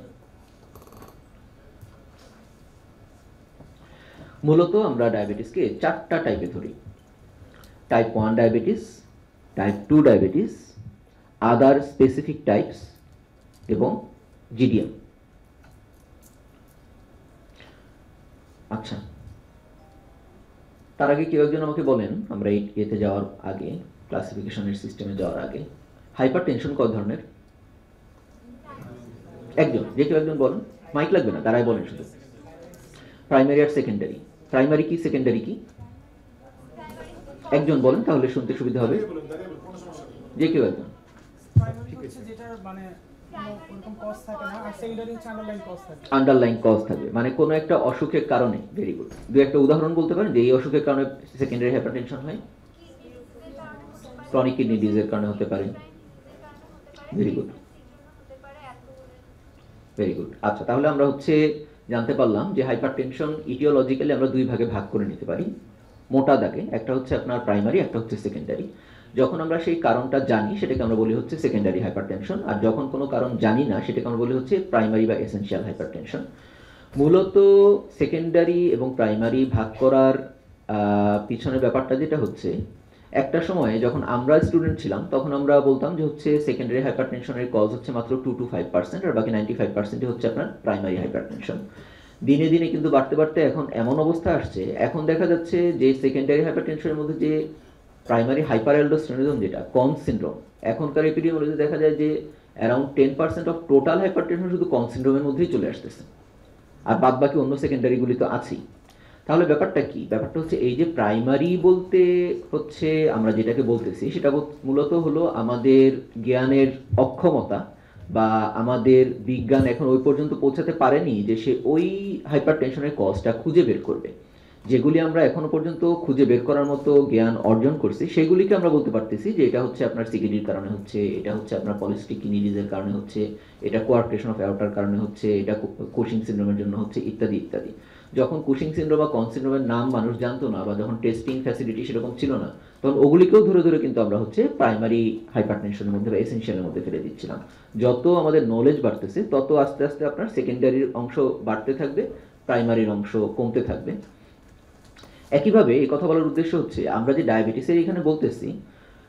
মূলত আমরা ডায়াবেটিসকে 4টা টাইপে ধরি: টাইপ 1 ডায়াবেটিস, টাইপ 2 ডায়াবেটিস, আদার স্পেসিফিক টাইপস এবং জিডিএম। আচ্ছা, তার আগে কেউ একজন আমাকে বলেন, আমরা এতে যাওয়ার আগে, ক্লাসিফিকেশনের সিস্টেমে যাওয়ার আগে, হাইপার টেনশন কয় ধরনের? একজন, যে কেউ একজন বলেন, মাইক লাগবে না, তারাই বলেন শুধু। প্রাইমারি আর সেকেন্ডারি। প্রাইমারি কি, সেকেন্ডারি কি? একজন বলেন, তাহলে শুনতে সুবিধা হবে। যে কেউ একজন। আন্ডারলাইন কজ থাকবে, মানে কোনো একটা অসুখের কারণে। Very good. দু একটা উদাহরণ বলতে পারেন যে এই অসুখের কারণে সেকেন্ডারি হাইপারটেনশন হয়? ক্রনিক কিডনি ডিজিজের কারণে হতে পারে। Very good, very good. আচ্ছা, তাহলে আমরা হচ্ছে জানতে পারলাম যে হাইপারটেনশন ইটিওলজিক্যালি আমরা দুই ভাগে ভাগ করে নিতে পারি মোটা দাগে। একটা হচ্ছে আপনার প্রাইমারি, একটা হচ্ছে সেকেন্ডারি। যখন আমরা সেই কারণটা জানি সেটাকে আমরা বলি হচ্ছে সেকেন্ডারি হাইপারটেনশন, আর যখন কোনো কারণ জানি না সেটাকে আমরা বলি হচ্ছে প্রাইমারি বা এসেনশিয়াল হাইপারটেনশন। মূলত সেকেন্ডারি এবং প্রাইমারি ভাগ করার পিছনের ব্যাপারটা যেটা হচ্ছে, একটা সময়ে যখন আমরা স্টুডেন্ট ছিলাম তখন আমরা বলতাম যে হচ্ছে সেকেন্ডারি হাইপারটেনশনের কজ হচ্ছে মাত্র 2 to 5%, আর বাকি 95% হচ্ছে আপনার প্রাইমারি হাইপারটেনশন। দিনে দিনে কিন্তু বাড়তে বাড়তে এখন এমন অবস্থা আসছে, এখন দেখা যাচ্ছে যে সেকেন্ডারি হাইপারটেনশনের মধ্যে যে প্রাইমারি হাইপার অ্যালডোস্টেরনিজম, যেটা কনস সিনড্রোম, এখনকার এপিডিওলজিতে দেখা যায় যে অ্যারাউন্ড 10% অফ টোটাল হাইপারটেনশন শুধু কনস সিনড্রোমের মধ্যেই চলে আসতেছে, আর বাদ বাকি অন্য সেকেন্ডারিগুলি তো আছেই। তাহলে ব্যাপারটা কি? ব্যাপারটা হচ্ছে এই যে প্রাইমারি বলতে হচ্ছে আমরা যেটাকে বলতেছি সেটা মূলত হলো আমাদের জ্ঞানের অক্ষমতা, বা আমাদের বিজ্ঞান এখন ওই পর্যন্ত পৌঁছাতে পারেনি যে সে ওই হাইপার টেনশনের কজটা খুঁজে বের করবে। যেগুলি আমরা এখনো পর্যন্ত খুঁজে বের করার মতো জ্ঞান অর্জন করছি সেগুলিকে আমরা বলতে পারতেছি যে এটা হচ্ছে আপনার সিকিডির কারণে হচ্ছে, এটা হচ্ছে আপনার পলিস্টিক কিডনি ডিজিজের কারণে হচ্ছে, এটা কোয়ার্টেশন অফ অ্যাওর্টার কারণে হচ্ছে, এটা কুশিং সিনড্রোমের জন্য হচ্ছে, ইত্যাদি ইত্যাদি। যখন কুশিং সিনড্রোম বা কন সিনড্রোমের নাম মানুষ জানতো না, বা যখন টেস্টিং ফ্যাসিলিটি সেরকম ছিল না, তখন ওগুলিকেও ধরে ধরে কিন্তু আমরা হচ্ছে প্রাইমারি হাইপারটেনশনের মধ্যে বা এসেনশিয়ালের মধ্যে ফেলে দিচ্ছিলাম। যত আমাদের নলেজ বাড়তেছে তত আস্তে আস্তে আপনার সেকেন্ডারির অংশ বাড়তে থাকবে, প্রাইমারির অংশ কমতে থাকবে। একইভাবে এই কথা বলার উদ্দেশ্য হচ্ছে আমরা যে ডায়াবেটিসের এখানে বলতেছি,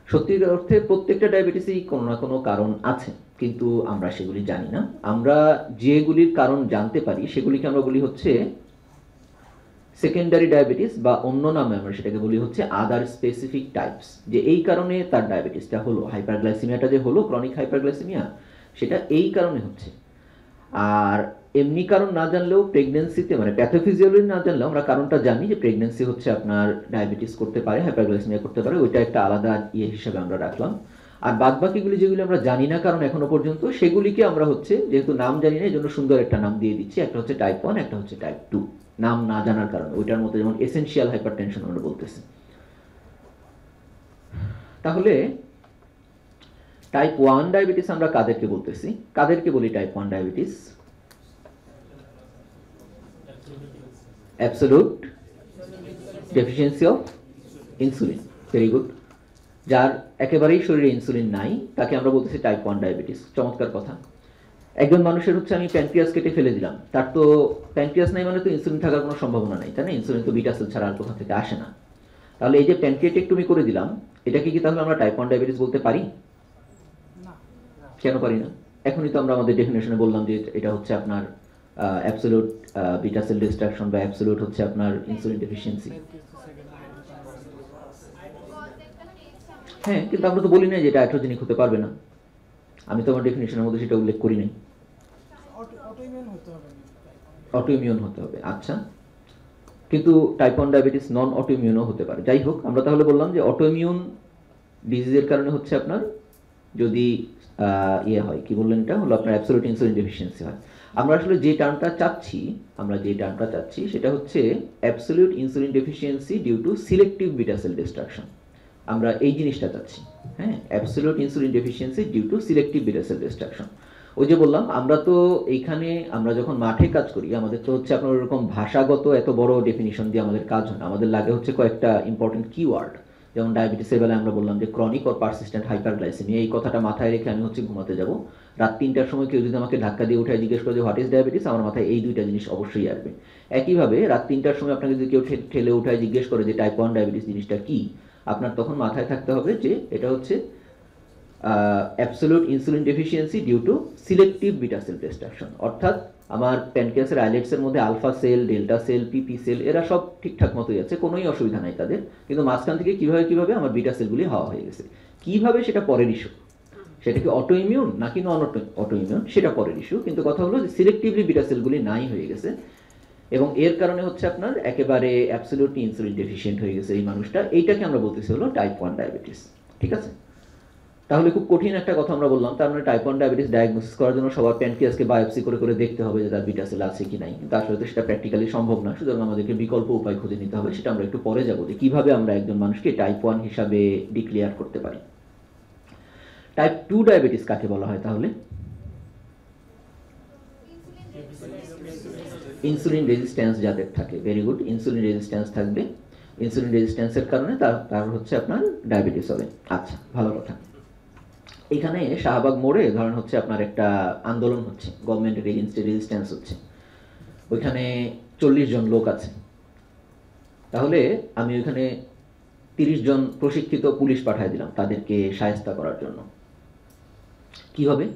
সত্যিকার অর্থে প্রত্যেকটা ডায়াবেটিসেই কোনো না কোনো কারণ আছে, কিন্তু আমরা সেগুলি জানি না। আমরা যেগুলির কারণ জানতে পারি সেগুলিকে আমরা বলি হচ্ছে সেকেন্ডারি ডায়াবেটিস, বা অন্য নামে আমরা সেটাকে বলি হচ্ছে আদার স্পেসিফিক টাইপস। যে এই কারণে তার ডায়াবেটিসটা হলো, হাইপারগ্লাইসিমিয়াটা যে হলো, ক্রনিক হাইপারগ্লাইসিমিয়া, সেটা এই কারণে হচ্ছে। আর এমনি কারণ না জানলেও প্রেগনেন্সিতে, মানে প্যাথোফিজিওলজি না জানলেও আমরা কারণটা জানি যে প্রেগনেন্সি হচ্ছে আপনার ডায়াবেটিস করতে পারে, হাইপারগ্লাইসিমিয়া করতে পারে, ওইটা একটা আলাদা ইয়ে হিসাবে আমরা রাখলাম। আর বাদ বাকিগুলি যেগুলি আমরা জানি না কারণ এখনো পর্যন্ত, সেগুলিকে আমরা হচ্ছে যেহেতু নাম জানি না এই জন্য সুন্দর একটা নাম দিয়ে দিচ্ছি, একটা হচ্ছে টাইপ 1, একটা হচ্ছে টাইপ 2। নাম না জানার কারণে ওইটার মতো, যেমন এসেনশিয়াল হাইপারটেনশন আমরা বলতেছি। তাহলে টাইপ 1 ডায়াবেটিস আমরা কাদেরকে বলতেছি, কাদেরকে বলি type 1 diabetes? Absolute deficiency of insulin. Very good. যার একেবারেই শরীরে ইনসুলিন নাই তাকে আমরা বলতেছি টাইপ 1 ডায়াবেটিস। চমৎকার কথা। একজন মানুষের হচ্ছে আমি প্যানক্রিয়াস কেটে ফেলে দিলাম, তার তো প্যানক্রিয়াস নাই মানে তো ইনসুলিন থাকার কোনো সম্ভাবনা নেই, তাই না? ইনসুলিন তো বিটা সেল ছাড়া আর কোথা থেকে আসে না। তাহলে এই যে প্যানক্রিয়াটেক্টমি করে দিলাম, এটাকে কি তাহলে আমরা টাইপ 1 ডায়াবেটিস বলতে পারি? কেন পারি না? এখনই তো আমরা আমাদের ডেফিনেশনে বললাম যে এটা হচ্ছে আপনার অ্যাবসলিউট বিটা সেল ডিস্ট্রাকশন বা অ্যাবসলিউট হচ্ছে আপনার ইনসুলিন ডেফিসিয়েন্সি। হ্যাঁ, কিন্তু আমরা তো বলি না যে এটা অ্যাট্রোজেনিক হতে পারবে না, আমি তো আমার ডেফিনিশনের মধ্যে সেটা উল্লেখ করি নাই। অটোইমিউন হতে হবে, আচ্ছা, কিন্তু টাইপ 1 ডায়াবেটিস নন অটোইমিউনও হতে পারে। যাই হোক, আমরা তাহলে বললাম যে অটোইমিউন ডিজিজের কারণে হচ্ছে আপনার যদি ইয়ে হয়, কি বললেন, এটা হলো আপনার অ্যাবসলিউট ইনসুলিন ডেফিসিয়েন্সি হয়। আমরা আসলে যে টার্মটা চাচ্ছি সেটা হচ্ছে absolute insulin deficiency due to selective beta cell destruction. আমরা এই জিনিসটা চাচ্ছি, হ্যাঁ, absolute insulin deficiency due to selective beta cell destruction. ওই যে বললাম, আমরা তো এইখানে আমরা যখন মাঠে কাজ করি আমাদের তো হচ্ছে আপনার ওরকম ভাষাগত এত বড় ডেফিনিশন দিয়ে আমাদের কাজ হয় না, আমাদের লাগে হচ্ছে কয়েকটা ইম্পর্টেন্ট কিওয়ার্ড। যেমন ডায়াবেটিসের বেলায় আমরা বললাম যে ক্রনিক অর পারসিস্টেন্ট হাইপারগ্লাইসেমিয়া, এই কথাটা মাথায় রেখে আমি হচ্ছে ঘুমাতে যাব। রাত 3টার সময় কেউ যদি আমাকে ধাক্কা দিয়ে উঠায় জিজ্ঞেস করে যে হোয়াট ইজ ডায়াবেটিস, আমার মাথায় এই দুইটা জিনিস অবশ্যই আসবে। একইভাবে রাত 3টার সময় আপনাকে যদি কেউ ঠেলে উঠায় জিজ্ঞেস করে যে টাইপ 1 ডায়াবেটিস জিনিসটা কি, আপনার তখন মাথায় থাকতে হবে যে এটা হচ্ছে absolute insulin deficiency due to selective beta cell destruction. অর্থাৎ আমার প্যানক্রিয়াসের আইলেটসের মধ্যে alpha cell, delta cell, PP cell এরা সব ঠিকঠাক মতোই আছে, কোনোই অসুবিধা নাই তাদের, কিন্তু মাঝখান থেকে কিভাবে আমার বিটা সেলগুলি হাওয়া হয়ে গেছে, কিভাবে সেটা পরের ইস্যু। সেটা কি অটো ইমিউন নাকি নন অটো ইমিউন সেটা পরের ইস্যু, কিন্তু কথা হলো যে সিলেক্টিভলি বিটা সেলগুলি নাই হয়ে গেছে, এবং এর কারণে হচ্ছে আপনার একেবারে অ্যাবসলিউটলি ইনসুলিন ডেফিসিয়েন্ট হয়ে গেছে এই মানুষটা। এইটাকে আমরা বলতেছি হলো টাইপ 1 ডায়াবেটিস। ঠিক আছে, তাহলে খুব কঠিন একটা কথা আমরা বললাম। তার মানে টাইপ 1 ডায়াবেটিস ডায়াগনোসিস করার জন্য সবার প্যানক্রিয়াসকে বায়োপসি করে দেখতে হবে যে তার বিটা সেল আছে কি নাই, কিন্তু আসলে তো সেটা প্র্যাকটিক্যালি সম্ভব না, সুতরাং আমাদেরকে বিকল্প উপায় খুঁজে নিতে হবে। সেটা আমরা একটু পরে যাবো যে কিভাবে আমরা একজন মানুষকে টাইপ 1 হিসাবে ডিক্লেয়ার করতে পারি। টাইপ 2 ডায়াবেটিস কাকে বলা হয় তাহলে? ইনসুলিন রেজিস্ট্যান্স যাদের থাকে, ভেরি গুড, ইনসুলিন রেজিস্ট্যান্স থাকবে, ইনসুলিন রেজিস্ট্যান্সের কারণে তার হচ্ছে আপনার ডায়াবেটিস হবে। আচ্ছা, ভালো কথা। এখানে শাহবাগ মোড়ে ধরেন হচ্ছে আপনার একটা আন্দোলন হচ্ছে, গভর্নমেন্টের এগেনস্টে রেজিস্ট্যান্স হচ্ছে, ওইখানে 40 জন লোক আছে, তাহলে আমি ওইখানে 30 জন প্রশিক্ষিত পুলিশ পাঠিয়ে দিলাম তাদেরকে শায়েস্তা করার জন্য, কি হবে?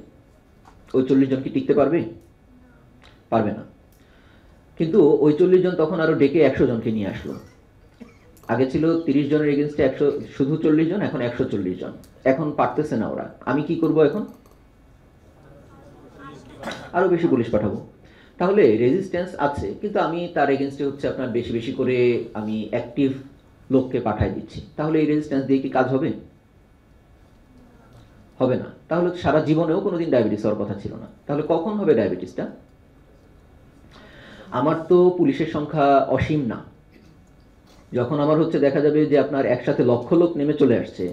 ওই 40 জন কি টিকতে পারবে? পারবে না। কিন্তু ওই 40 জন তখন আরো ডেকে 100 জনকে নিয়ে আসলো। আগে ছিল 30 জনের এগেনস্টে 100, শুধু 40 জন, এখন 140 জন। এখন পারতেছে না ওরা, আমি কি করব? এখন আরো বেশি পুলিশ পাঠাবো। তাহলে রেজিস্ট্যান্স আছে, কিন্তু আমি তার এগেনস্টে হচ্ছে আপনার বেশি বেশি করে আমি অ্যাক্টিভ লোককে পাঠাই দিচ্ছি, তাহলে এই রেজিস্ট্যান্স দিয়ে কি কাজ হবে? হবে না। তাহলে সারা জীবনেও কোনোদিন ডায়াবেটিস হওয়ার কথা ছিল না, তাহলে কখন হবে ডায়াবেটিসটা? আমার তো পুলিশের সংখ্যা অসীম না, যখন আমার হচ্ছে দেখা যাবে যে আপনার একসাথে লক্ষ লোক নেমে চলে আসছে,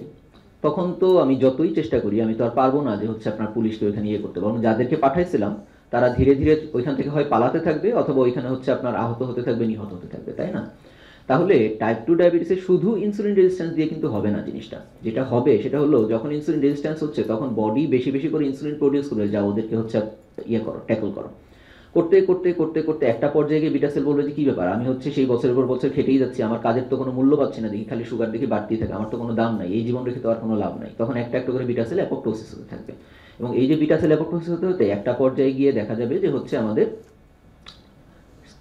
তখন তো আমি যতই চেষ্টা করি আমি তো আর পারবো না যে হচ্ছে আপনার পুলিশকে ওইখানে ইয়ে করতে পারবো। যাদেরকে পাঠাইছিলাম তারা ধীরে ধীরে ওইখান থেকে হয় পালাতে থাকবে, অথবা ওইখানে হচ্ছে আপনার আহত হতে থাকবে, নিহত হতে থাকবে, তাই না? তাহলে টাইপ 2 ডায়াবেটিসে শুধু ইনসুলিন রেজিস্ট্যান্স দিয়ে কিন্তু হবে না জিনিসটা। যেটা হবে সেটা হলো, যখন ইনসুলিন রেজিস্ট্যান্স হচ্ছে তখন বডি বেশি বেশি করে ইনসুলিন প্রডিউস করবে, যা ওদেরকে হচ্ছে ইয়ে করো, ট্যাকল করো। করতে করতে করতে করতে একটা পর্যায়ে গিয়ে বিটা সেল বলবে যে কি ব্যাপার, আমি হচ্ছে সেই বছরের পর বছর খেটেই যাচ্ছি, আমার কাজের তো কোনো মূল্য পাচ্ছি না, দেখি খালি সুগার দেখি বাড়তেই থাকে, আমার তো কোনো দাম নাই, এই জীবন রেখে তো আর কোনো লাভ নাই। তখন একটা একটা করে বিটা সেল অ্যাপোপ্টোসিস হতে থাকবে, এবং এই যে বিটা সেল অ্যাপোপ্টোসিস হতে হতে একটা পর্যায়ে গিয়ে দেখা যাবে যে হচ্ছে আমাদের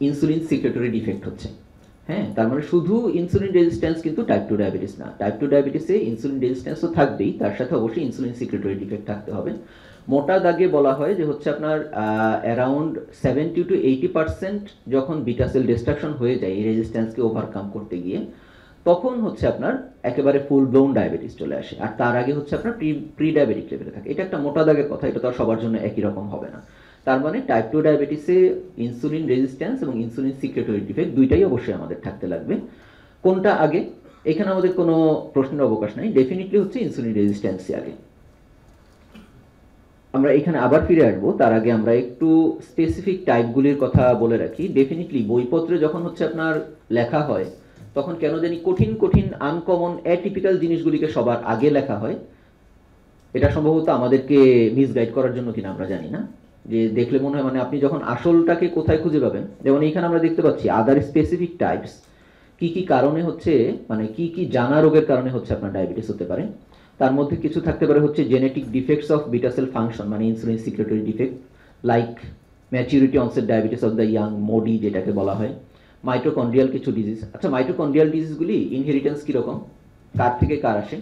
ইনসুলিন সিক্রেটরি ডিফেক্ট হচ্ছে। হ্যাঁ, তার মানে শুধু ইনসুলিন রেজিস্ট্যান্স কিন্তু টাইপ 2 ডায়াবেটিস না। টাইপ 2 ডায়াবেটিসে ইনসুলিন রেজিস্ট্যান্স তো থাকবেই, তার সাথে অবশ্যই ইনসুলিন সিক্রেটরি ডিফেক্ট থাকতে হবে। মোটা দাগে বলা হয় যে হচ্ছে আপনার অ্যারাউন্ড 70 to 80% যখন বিটা সেল ডিস্ট্রাকশন হয়ে যায় এই রেজিস্ট্যান্সকে ওভারকাম করতে গিয়ে, তখন হচ্ছে আপনার একেবারে ফুল ব্লোন ডায়াবেটিস চলে আসে, আর তার আগে হচ্ছে আপনার প্রি ডায়াবেটিক লেভেলে থাকে। এটা একটা মোটা দাগের কথা, এটা তো আর সবার জন্য একই রকম হবে না। তার মানে টাইপ 2 ডায়াবেটিসে ইনসুলিন রেজিস্ট্যান্স এবং ইনসুলিন সিক্রেটরি ডিফেক্ট দুইটাই অবশ্যই আমাদের থাকতে লাগবে। কোনটা আগে, এখানে আমাদের কোনো প্রশ্নের অবকাশ নাই, ডেফিনেটলি হচ্ছে ইনসুলিন রেজিস্ট্যান্সই আগে। আমরা এখানে আবার ফিরে আসবো, তার আগে আমরা একটু স্পেসিফিক টাইপগুলির কথা বলে রাখি। ডেফিনেটলি বইপত্রে যখন হচ্ছে আপনার লেখা হয় তখন কেন জানি কঠিন কঠিন আনকমন অ্যাটিপিক্যাল জিনিসগুলিকে সবার আগে লেখা হয়। এটা সম্ভবত আমাদেরকে মিসগাইড করার জন্য কিনা আমরা জানি না, যে দেখলে মনে হয় মানে আপনি যখন আসলটাকে কোথায় খুঁজে পাবেন। যেমন এইখানে আমরা দেখতে পাচ্ছি আদার স্পেসিফিক টাইপস, কি কি কারণে হচ্ছে, মানে কি কি জানা রোগের কারণে হচ্ছে আপনার ডায়াবেটিস হতে পারে। তার মধ্যে কিছু থাকতে পারে হচ্ছে genetic defects of beta cell function, মানে insulin secretory defect, like maturity onset diabetes of the young, MODY যেটাকে বলা হয়। মাইটোকন্ড্রিয়াল কিছু ডিজিজ। আচ্ছা, মাইটোকন্ড্রিয়াল ডিজিজগুলি ইনহেরিটেন্স কীরকম, কার থেকে কার আসে?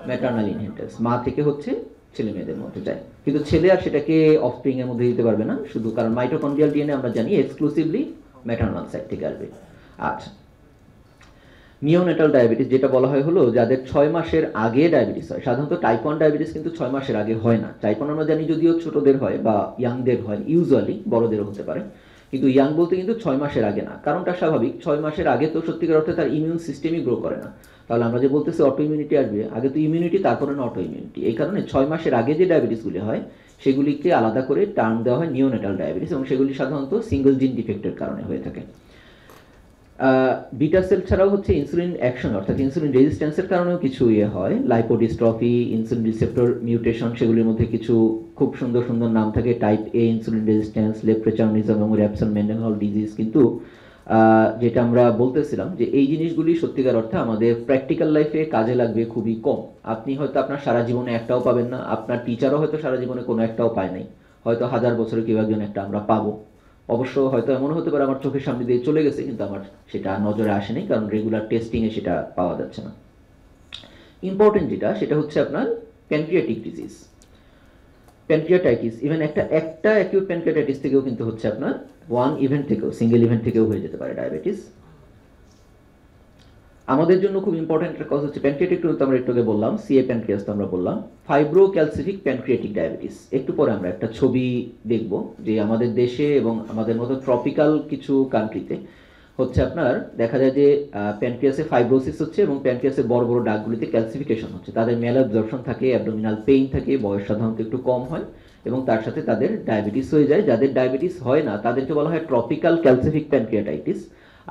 ম্যাটার্নাল ইনহেরিটেন্স, মা থেকে হচ্ছে ছেলে মেয়েদের মধ্যে যায়, কিন্তু ছেলে আর সেটাকে অফস্প্রিং এর মধ্যে দিতে পারবে না, শুধু কারণ মাইটোকন্ড্রিয়াল ডিএনএ আমরা জানি এক্সক্লুসিভলি ম্যাটার্নাল সাইড থেকে আসবে। আচ্ছা, নিওনেটাল ডায়াবেটিস যেটা বলা হয় হলো যাদের 6 মাসের আগে ডায়াবেটিস হয়। সাধারণত টাইপ 1 ডায়াবেটিস কিন্তু 6 মাসের আগে হয় না। টাইপ 1 আমরা জানি যদিও ছোটদের হয় বা ইয়াংদের হয়, ইউজুয়ালি বড়দেরও হতে পারে, কিন্তু ইয়াং বলতে কিন্তু 6 মাসের আগে না। কারণটা স্বাভাবিক, 6 মাসের আগে তো সত্যিকার অর্থে তার ইমিউন সিস্টেমই গ্রো করে না। তাহলে আমরা যে বলতেছি অটো ইমিউনিটি আসবে, আগে তো ইমিউনিটি, তারপরে না অটো ইমিউনিটি। এই কারণে 6 মাসের আগে যে ডায়াবেটিসগুলি হয় সেগুলিকে আলাদা করে টার্ম দেওয়া হয় নিওনেটাল ডায়াবেটিস, এবং সেগুলি সাধারণত সিঙ্গেল জিন ডিফেক্টের কারণে হয়ে থাকে। বিটা সেল ছাড়াও হচ্ছে ইনসুলিন অ্যাকশন অর্থাৎ ইনসুলিন রেজিস্ট্যান্সের কারণেও কিছু হয়, লাইপোডিস্ট্রফি, ইনসুলিন রিসেপ্টর মিউটেশন, সেগুলির মধ্যে কিছু খুব সুন্দর সুন্দর নাম থাকে, টাইপ এ ইনসুলিন রেজিস্ট্যান্স, লেপ্রেচার্নিজম এবং র্যাপসন মেন্ডেনহল ডিজিজ। কিন্তু যেটা আমরা বলতেছিলাম যে এই জিনিসগুলি সত্যিকার অর্থে আমাদের প্র্যাকটিক্যাল লাইফে কাজে লাগবে খুবই কম। আপনি হয়তো আপনার সারা জীবনে একটাও পাবেন না, আপনার টিচারও হয়তো সারা জীবনে কোনো একটাও পায় নাই, হয়তো 1000 বছরে কেউ একজন একটা আমরা পাবো। অবশ্য হয়তো এমন হতে পারে আমার চোখের সামনে দিয়ে চলে গেছে, কিন্তু আমার সেটা নজরে আসেনি, কারণ রেগুলার টেস্টিংয়ে সেটা পাওয়া যাচ্ছে না। ইম্পর্টেন্ট যেটা সেটা হচ্ছে আপনার প্যানক্রিয়াটিক ডিজিজ, প্যানক্রিয়াটাইটিস। ইভেন একটা অ্যাকিউট প্যানক্রিয়াটাইটিস থেকেও কিন্তু হচ্ছে আপনার ওয়ান ইভেন্ট থেকেও, সিঙ্গেল ইভেন্ট থেকেও হয়ে যেতে পারে ডায়াবেটিস। আমাদের জন্য খুব ইম্পর্টেন্ট একটা কজ হচ্ছে প্যানক্রিয়াটিক, তো আমরা একটু আগে বললাম সিএ প্যানক্রিয়াস, তো আমরা বললাম ফাইব্রো ক্যালসিফিক প্যানক্রিয়াটিক ডায়াবেটিস। একটু পরে আমরা একটা ছবি দেখব যে আমাদের দেশে এবং আমাদের মতো ট্রপিক্যাল কিছু কান্ট্রিতে হচ্ছে আপনার দেখা যায় যে প্যানক্রিয়াসে ফাইব্রোসিস হচ্ছে এবং প্যানক্রিয়াসের বড় বড় ডাকগুলিতে ক্যালসিফিকেশন হচ্ছে, তাদের ম্যাল অ্যাবজর্পশন থাকে, অ্যাবডোমিনাল পেইন থাকে, বয়স সাধারণত একটু কম হয় এবং তার সাথে তাদের ডায়াবেটিস হয়ে যায়। যাদের ডায়াবেটিস হয় না তাদেরকে বলা হয় ট্রপিক্যাল ক্যালসিফিক প্যানক্রিয়াটাইটিস,